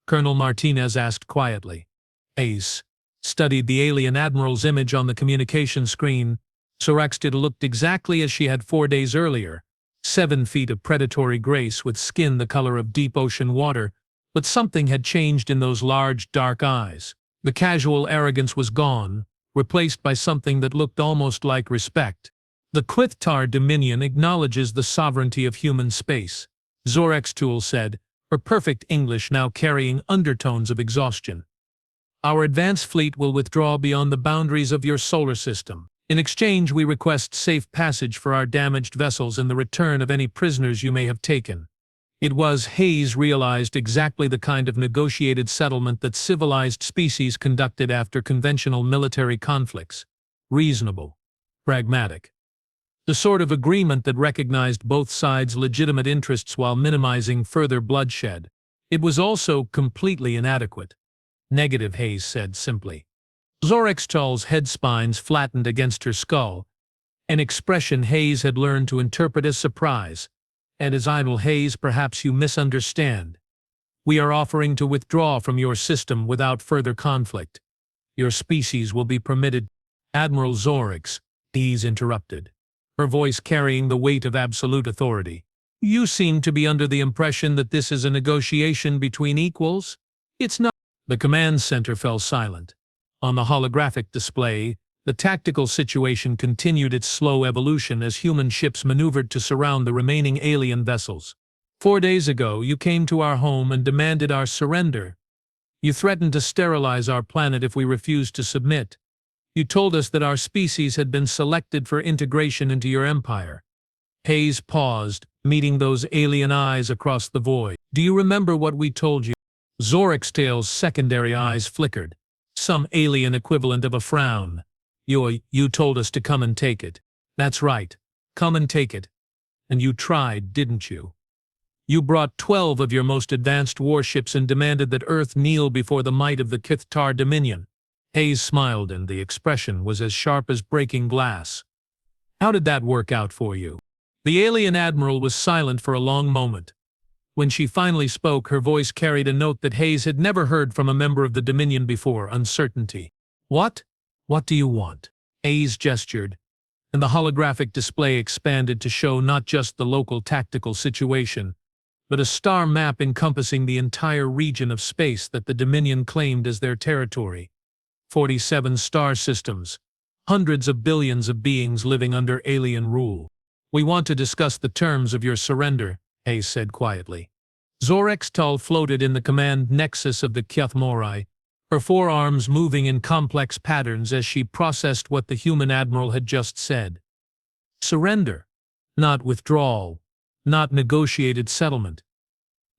Colonel Martinez asked quietly. Ace studied the alien admiral's image on the communication screen. Soraxtid looked exactly as she had 4 days earlier. 7 feet of predatory grace with skin the color of deep ocean water, but something had changed in those large, dark eyes. The casual arrogance was gone, replaced by something that looked almost like respect. The Quithtar Dominion acknowledges the sovereignty of human space, Zorextul said, her perfect English now carrying undertones of exhaustion. Our advance fleet will withdraw beyond the boundaries of your solar system. In exchange, we request safe passage for our damaged vessels and the return of any prisoners you may have taken. It was, Hayes realized, exactly the kind of negotiated settlement that civilized species conducted after conventional military conflicts. Reasonable. Pragmatic. The sort of agreement that recognized both sides' legitimate interests while minimizing further bloodshed. It was also completely inadequate. Negative, Hayes said simply. Zorextal's head spines flattened against her skull, an expression Hayes had learned to interpret as surprise. And as idle, Hayes, perhaps you misunderstand. We are offering to withdraw from your system without further conflict. Your species will be permitted. Admiral Zorix, Hayes interrupted, her voice carrying the weight of absolute authority. You seem to be under the impression that this is a negotiation between equals? It's not. The command center fell silent. On the holographic display, the tactical situation continued its slow evolution as human ships maneuvered to surround the remaining alien vessels. 4 days ago, you came to our home and demanded our surrender. You threatened to sterilize our planet if we refused to submit. You told us that our species had been selected for integration into your empire. Hayes paused, meeting those alien eyes across the void. Do you remember what we told you? Zorixtail's secondary eyes flickered, some alien equivalent of a frown. You told us to come and take it. That's right. Come and take it. And you tried, didn't you? You brought 12 of your most advanced warships and demanded that Earth kneel before the might of the Quithtar Dominion. Hayes smiled, and the expression was as sharp as breaking glass. How did that work out for you? The alien admiral was silent for a long moment. When she finally spoke, her voice carried a note that Hayes had never heard from a member of the Dominion before: uncertainty. What? What do you want? Hayes gestured, and the holographic display expanded to show not just the local tactical situation, but a star map encompassing the entire region of space that the Dominion claimed as their territory. 47 star systems, hundreds of billions of beings living under alien rule. We want to discuss the terms of your surrender, Hayes said quietly. Zorextal floated in the command nexus of the Kyathmorai, her forearms moving in complex patterns as she processed what the human admiral had just said. Surrender, not withdrawal, not negotiated settlement,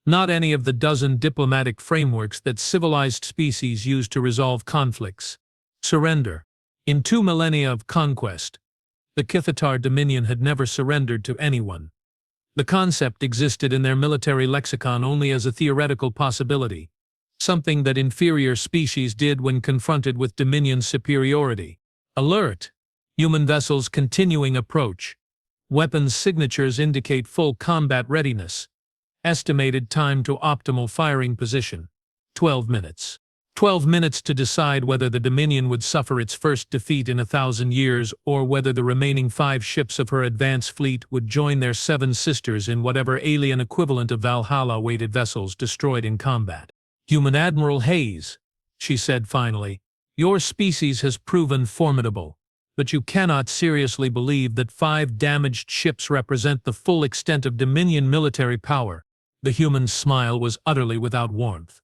not any of the dozen diplomatic frameworks that civilized species use to resolve conflicts. Surrender. In 2 millennia of conquest, the Quithtar Dominion had never surrendered to anyone. The concept existed in their military lexicon only as a theoretical possibility, something that inferior species did when confronted with Dominion superiority. Alert! Human vessels continuing approach. Weapons signatures indicate full combat readiness. Estimated time to optimal firing position: 12 minutes. 12 minutes to decide whether the Dominion would suffer its first defeat in 1,000 years, or whether the remaining 5 ships of her advance fleet would join their 7 sisters in whatever alien equivalent of Valhalla-weighted vessels destroyed in combat. Human Admiral Hayes, she said finally, your species has proven formidable, but you cannot seriously believe that 5 damaged ships represent the full extent of Dominion military power. The human's smile was utterly without warmth.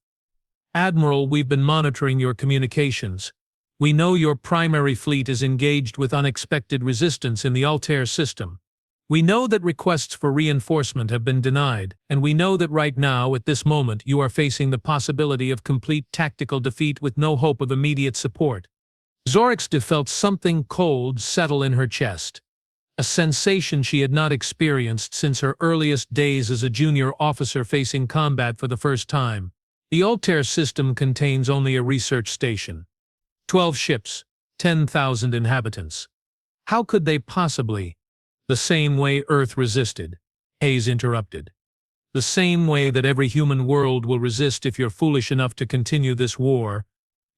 Admiral, we've been monitoring your communications. We know your primary fleet is engaged with unexpected resistance in the Altair system. We know that requests for reinforcement have been denied, and we know that right now, at this moment, you are facing the possibility of complete tactical defeat with no hope of immediate support. Zorixta felt something cold settle in her chest, a sensation she had not experienced since her earliest days as a junior officer facing combat for the first time. The Altair system contains only a research station. 12 ships, 10,000 inhabitants. How could they possibly? The same way Earth resisted, Hayes interrupted. The same way that every human world will resist if you're foolish enough to continue this war.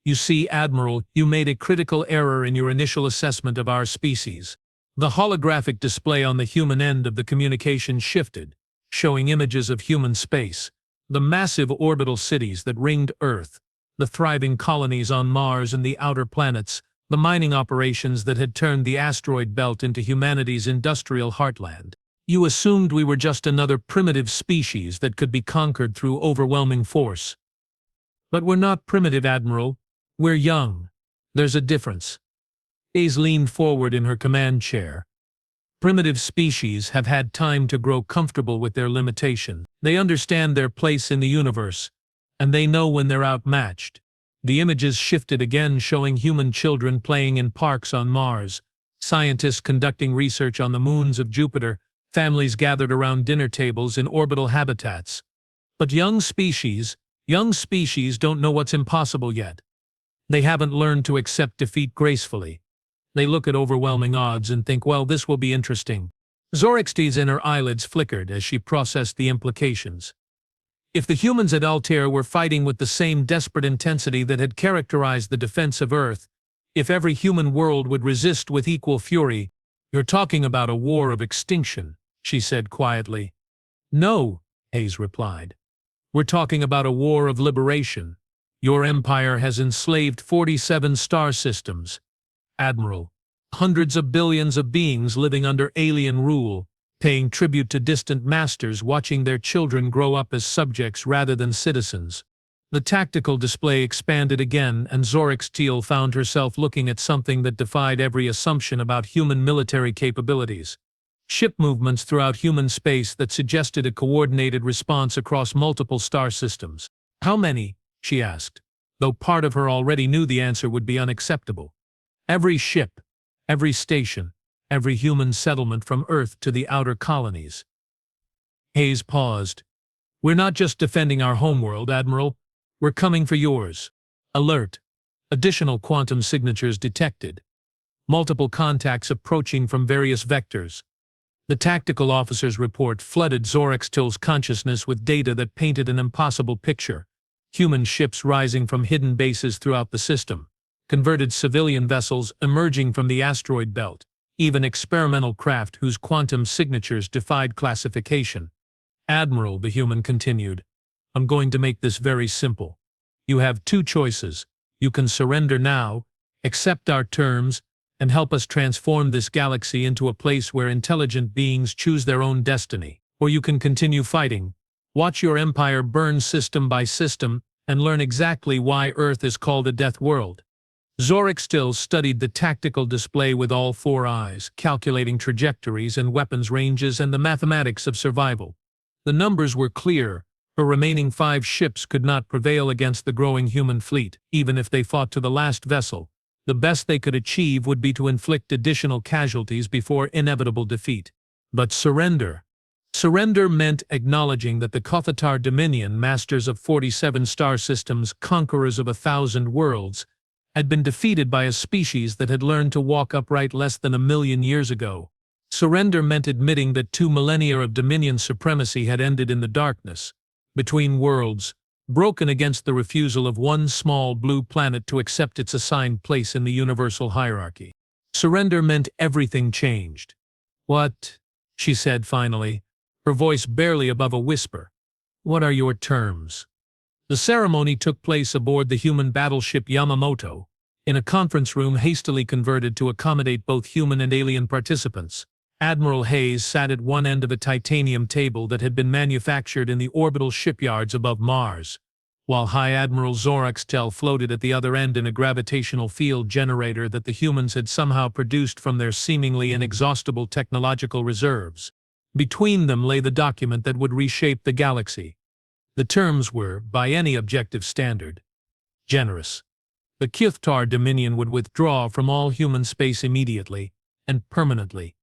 You see, Admiral, you made a critical error in your initial assessment of our species. The holographic display on the human end of the communication shifted, showing images of human space, the massive orbital cities that ringed Earth, the thriving colonies on Mars and the outer planets, the mining operations that had turned the asteroid belt into humanity's industrial heartland. You assumed we were just another primitive species that could be conquered through overwhelming force. But we're not primitive, Admiral. We're young. There's a difference. Hayes leaned forward in her command chair. Primitive species have had time to grow comfortable with their limitation. They understand their place in the universe, and they know when they're outmatched. The images shifted again, showing human children playing in parks on Mars, scientists conducting research on the moons of Jupiter, families gathered around dinner tables in orbital habitats. But young species don't know what's impossible yet. They haven't learned to accept defeat gracefully. They look at overwhelming odds and think, well, this will be interesting. Zorixta's inner eyelids flickered as she processed the implications. If the humans at Altair were fighting with the same desperate intensity that had characterized the defense of Earth, if every human world would resist with equal fury, you're talking about a war of extinction, she said quietly. No, Hayes replied. We're talking about a war of liberation. Your empire has enslaved 47 star systems. Admiral, hundreds of billions of beings living under alien rule, paying tribute to distant masters, watching their children grow up as subjects rather than citizens. The tactical display expanded again, and Zorixta found herself looking at something that defied every assumption about human military capabilities. Ship movements throughout human space that suggested a coordinated response across multiple star systems. How many? She asked, though part of her already knew the answer would be unacceptable. Every ship, every station, every human settlement from Earth to the outer colonies. Hayes paused. We're not just defending our homeworld, Admiral. We're coming for yours. Alert. Additional quantum signatures detected. Multiple contacts approaching from various vectors. The tactical officer's report flooded Zorixta's consciousness with data that painted an impossible picture. Human ships rising from hidden bases throughout the system. Converted civilian vessels emerging from the asteroid belt. Even experimental craft whose quantum signatures defied classification. Admiral, the human continued, I'm going to make this very simple. You have two choices. You can surrender now, accept our terms, and help us transform this galaxy into a place where intelligent beings choose their own destiny. Or you can continue fighting, watch your empire burn system by system, and learn exactly why Earth is called a death world. Zorixta studied the tactical display with all four eyes, calculating trajectories and weapons ranges and the mathematics of survival. The numbers were clear. Her remaining 5 ships could not prevail against the growing human fleet, even if they fought to the last vessel. The best they could achieve would be to inflict additional casualties before inevitable defeat. But surrender. Surrender meant acknowledging that the Kothatar Dominion, masters of 47 star systems, conquerors of 1,000 worlds, had been defeated by a species that had learned to walk upright less than 1,000,000 years ago. Surrender meant admitting that 2 millennia of Dominion supremacy had ended in the darkness, between worlds, broken against the refusal of one small blue planet to accept its assigned place in the universal hierarchy. Surrender meant everything changed. What? She said finally, her voice barely above a whisper. What are your terms? The ceremony took place aboard the human battleship Yamamoto, in a conference room hastily converted to accommodate both human and alien participants. Admiral Hayes sat at one end of a titanium table that had been manufactured in the orbital shipyards above Mars. while High Admiral Zoraxtel floated at the other end in a gravitational field generator that the humans had somehow produced from their seemingly inexhaustible technological reserves. Between them lay the document that would reshape the galaxy. The terms were, by any objective standard, generous. The Kythtar Dominion would withdraw from all human space immediately and permanently.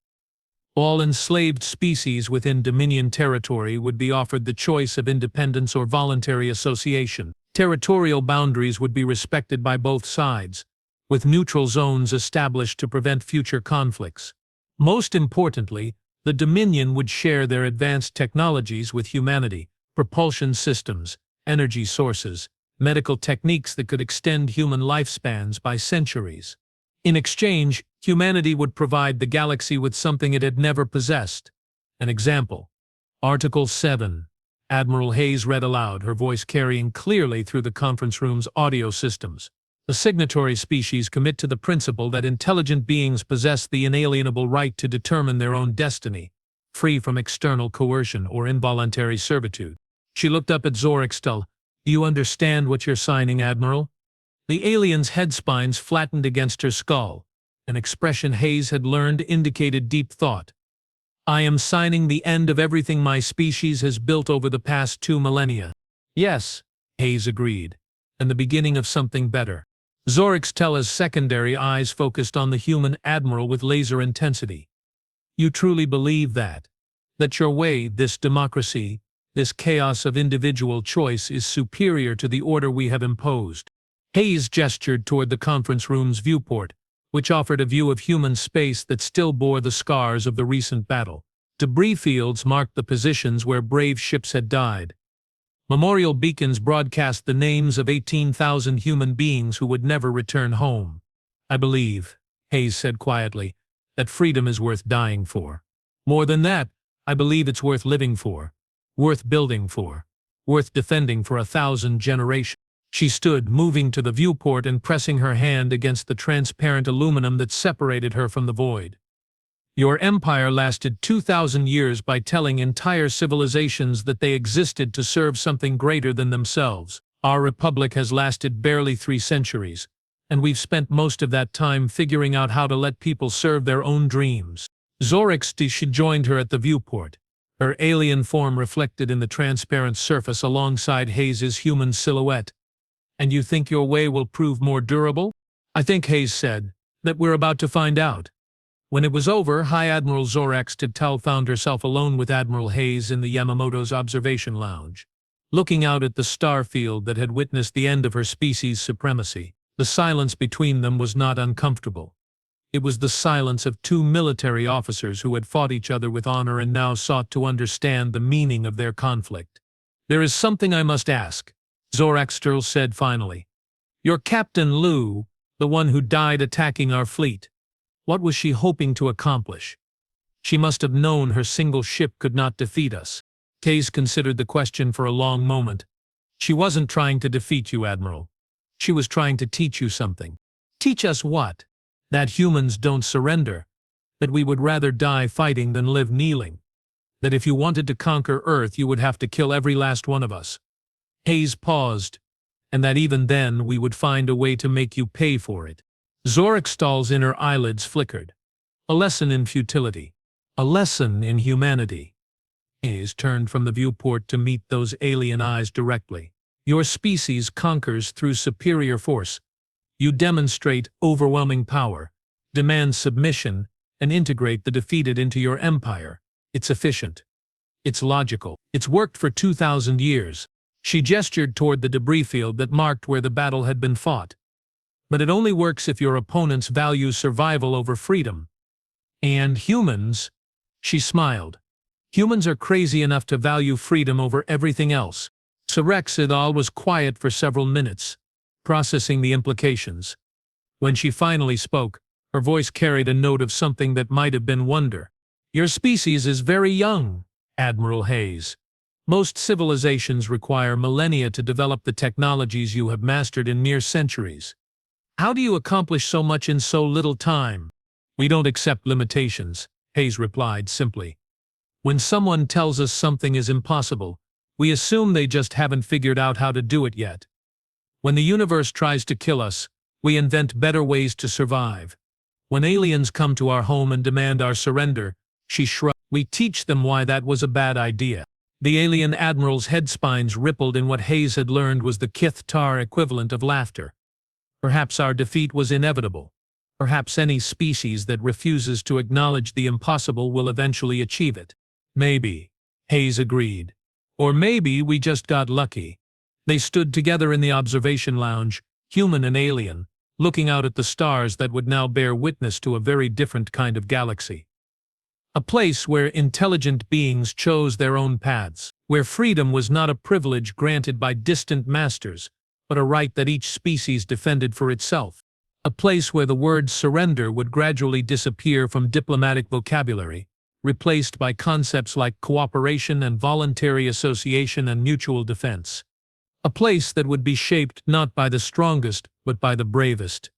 All enslaved species within Dominion territory would be offered the choice of independence or voluntary association. Territorial boundaries would be respected by both sides, with neutral zones established to prevent future conflicts. Most importantly, the Dominion would share their advanced technologies with humanity, propulsion systems, energy sources, medical techniques that could extend human lifespans by centuries. In exchange, humanity would provide the galaxy with something it had never possessed. An example. Article 7. Admiral Hayes read aloud, her voice carrying clearly through the conference room's audio systems. The signatory species commit to the principle that intelligent beings possess the inalienable right to determine their own destiny, free from external coercion or involuntary servitude. She looked up at Zoraxtel. Do you understand what you're signing, Admiral? The alien's head spines flattened against her skull. An expression Hayes had learned indicated deep thought. I am signing the end of everything my species has built over the past 2 millennia. Yes, Hayes agreed, and the beginning of something better. Zoraxtel's secondary eyes focused on the human admiral with laser intensity. You truly believe that? That your way, this democracy, this chaos of individual choice is superior to the order we have imposed? Hayes gestured toward the conference room's viewport, which offered a view of human space that still bore the scars of the recent battle. Debris fields marked the positions where brave ships had died. Memorial beacons broadcast the names of 18,000 human beings who would never return home. I believe, Hayes said quietly, that freedom is worth dying for. More than that, I believe it's worth living for, worth building for, worth defending for 1,000 generations. She stood, moving to the viewport and pressing her hand against the transparent aluminum that separated her from the void. Your empire lasted 2,000 years by telling entire civilizations that they existed to serve something greater than themselves. Our republic has lasted barely 3 centuries, and we've spent most of that time figuring out how to let people serve their own dreams. Zoraxtel joined her at the viewport, her alien form reflected in the transparent surface alongside Hayes's human silhouette. And you think your way will prove more durable? I think, Hayes said, that we're about to find out. When it was over, High Admiral Zoraxtel found herself alone with Admiral Hayes in the Yamamoto's observation lounge, looking out at the star field that had witnessed the end of her species' supremacy. The silence between them was not uncomfortable. It was the silence of 2 military officers who had fought each other with honor and now sought to understand the meaning of their conflict. There is something I must ask, Zoraxtel said finally. Your Captain Lu, the one who died attacking our fleet, what was she hoping to accomplish? She must have known her single ship could not defeat us. Hayes considered the question for a long moment. She wasn't trying to defeat you, Admiral. She was trying to teach you something. Teach us what? That humans don't surrender. That we would rather die fighting than live kneeling. That if you wanted to conquer Earth, you would have to kill every last one of us. Hayes paused, and that even then we would find a way to make you pay for it. Zoraxtel's inner eyelids flickered. A lesson in futility. A lesson in humanity. Hayes turned from the viewport to meet those alien eyes directly. Your species conquers through superior force. You demonstrate overwhelming power, demand submission, and integrate the defeated into your empire. It's efficient. It's logical. It's worked for 2,000 years. She gestured toward the debris field that marked where the battle had been fought. But it only works if your opponents value survival over freedom. And humans, she smiled. Humans are crazy enough to value freedom over everything else. Zoraxtel was quiet for several minutes, processing the implications. When she finally spoke, her voice carried a note of something that might have been wonder. Your species is very young, Admiral Hayes. Most civilizations require millennia to develop the technologies you have mastered in mere centuries. How do you accomplish so much in so little time? We don't accept limitations, Hayes replied simply. When someone tells us something is impossible, We assume they just haven't figured out how to do it yet. When the universe tries to kill us, we invent better ways to survive. When aliens come to our home and demand our surrender, she shrugged. We teach them why that was a bad idea. The alien admiral's head spines rippled in what Hayes had learned was the Kith-Tar equivalent of laughter. Perhaps our defeat was inevitable. Perhaps any species that refuses to acknowledge the impossible will eventually achieve it. Maybe, Hayes agreed. Or maybe we just got lucky. They stood together in the observation lounge, human and alien, looking out at the stars that would now bear witness to a very different kind of galaxy. A place where intelligent beings chose their own paths, where freedom was not a privilege granted by distant masters, but a right that each species defended for itself. A place where the word surrender would gradually disappear from diplomatic vocabulary, replaced by concepts like cooperation and voluntary association and mutual defense. A place that would be shaped not by the strongest, but by the bravest.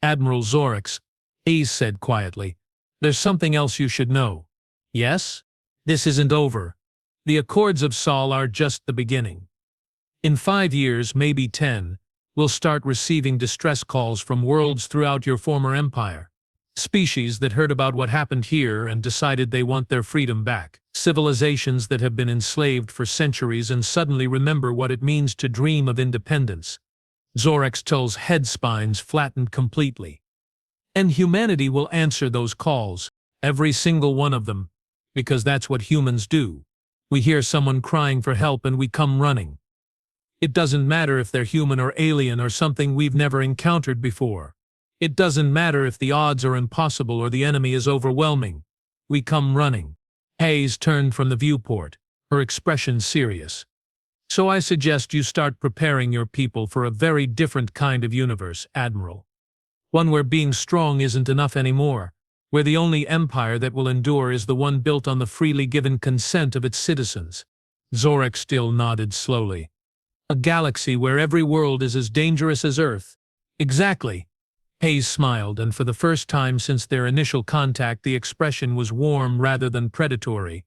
Admiral Zorix, Hayes said quietly, "There's something else you should know." "Yes? This isn't over. The Accords of Sol are just the beginning. In 5 years, maybe 10, we'll start receiving distress calls from worlds throughout your former empire. Species that heard about what happened here and decided they want their freedom back. Civilizations that have been enslaved for centuries and suddenly remember what it means to dream of independence." Zorextel's head spines flattened completely. "And humanity will answer those calls, every single one of them, because that's what humans do. We hear someone crying for help and we come running. It doesn't matter if they're human or alien or something we've never encountered before. It doesn't matter if the odds are impossible or the enemy is overwhelming. We come running." Hayes turned from the viewport, her expression serious. "So I suggest you start preparing your people for a very different kind of universe, Admiral. One where being strong isn't enough anymore, where the only empire that will endure is the one built on the freely given consent of its citizens." Zorek still nodded slowly. "A galaxy where every world is as dangerous as Earth." "Exactly." Hayes smiled, and for the first time since their initial contact the expression was warm rather than predatory.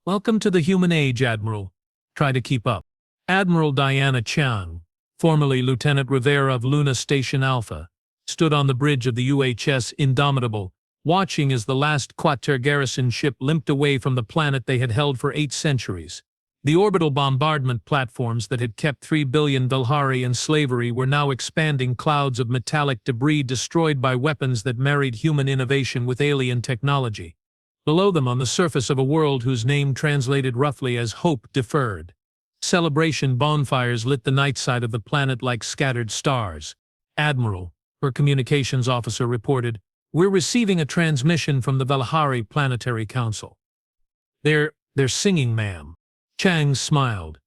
"Welcome to the human age, Admiral. Try to keep up." Admiral Diana Chiang, formerly Lieutenant Rivera of Luna Station Alpha, stood on the bridge of the UHS Indomitable, watching as the last Quater garrison ship limped away from the planet they had held for 8 centuries. The orbital bombardment platforms that had kept 3 billion Velhari in slavery were now expanding clouds of metallic debris destroyed by weapons that married human innovation with alien technology. Below them, on the surface of a world whose name translated roughly as hope deferred, celebration bonfires lit the night side of the planet like scattered stars. "Admiral," her communications officer reported, "we're receiving a transmission from the Velhari Planetary Council." They're singing, ma'am." Chang smiled.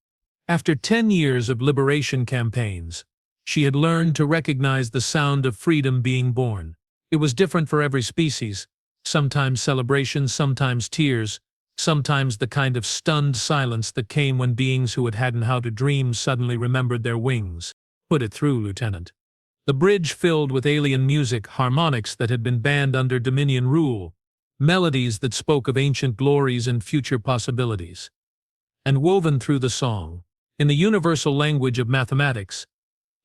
After 10 years of liberation campaigns, she had learned to recognize the sound of freedom being born. It was different for every species, sometimes celebration, sometimes tears, sometimes the kind of stunned silence that came when beings who had hadn't how to dream suddenly remembered their wings. "Put it through, Lieutenant." The bridge filled with alien music, harmonics that had been banned under Dominion rule, melodies that spoke of ancient glories and future possibilities. And woven through the song, in the universal language of mathematics,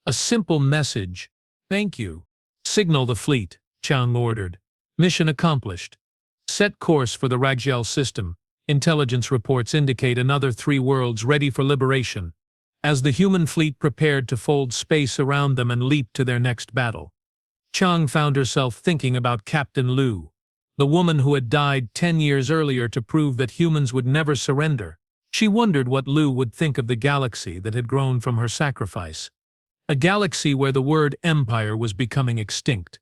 a simple message: "Thank you." "Signal the fleet," Chang ordered. "Mission accomplished. Set course for the Ragjel system. Intelligence reports indicate another 3 worlds ready for liberation." As the human fleet prepared to fold space around them and leap to their next battle, Chang found herself thinking about Captain Lu, the woman who had died 10 years earlier to prove that humans would never surrender. She wondered what Lu would think of the galaxy that had grown from her sacrifice. A galaxy where the word empire was becoming extinct,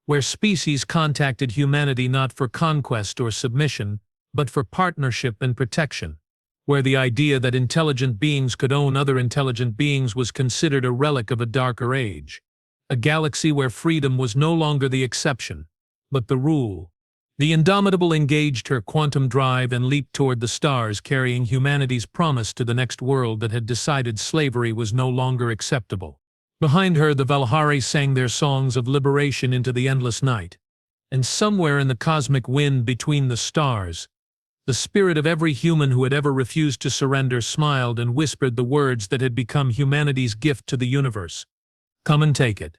where species contacted humanity not for conquest or submission, but for partnership and protection, where the idea that intelligent beings could own other intelligent beings was considered a relic of a darker age. A galaxy where freedom was no longer the exception, but the rule. The Indomitable engaged her quantum drive and leaped toward the stars, carrying humanity's promise to the next world that had decided slavery was no longer acceptable. Behind her, the Velhari sang their songs of liberation into the endless night. And somewhere in the cosmic wind between the stars, The spirit of every human who had ever refused to surrender smiled and whispered the words that had become humanity's gift to the universe. Come and take it.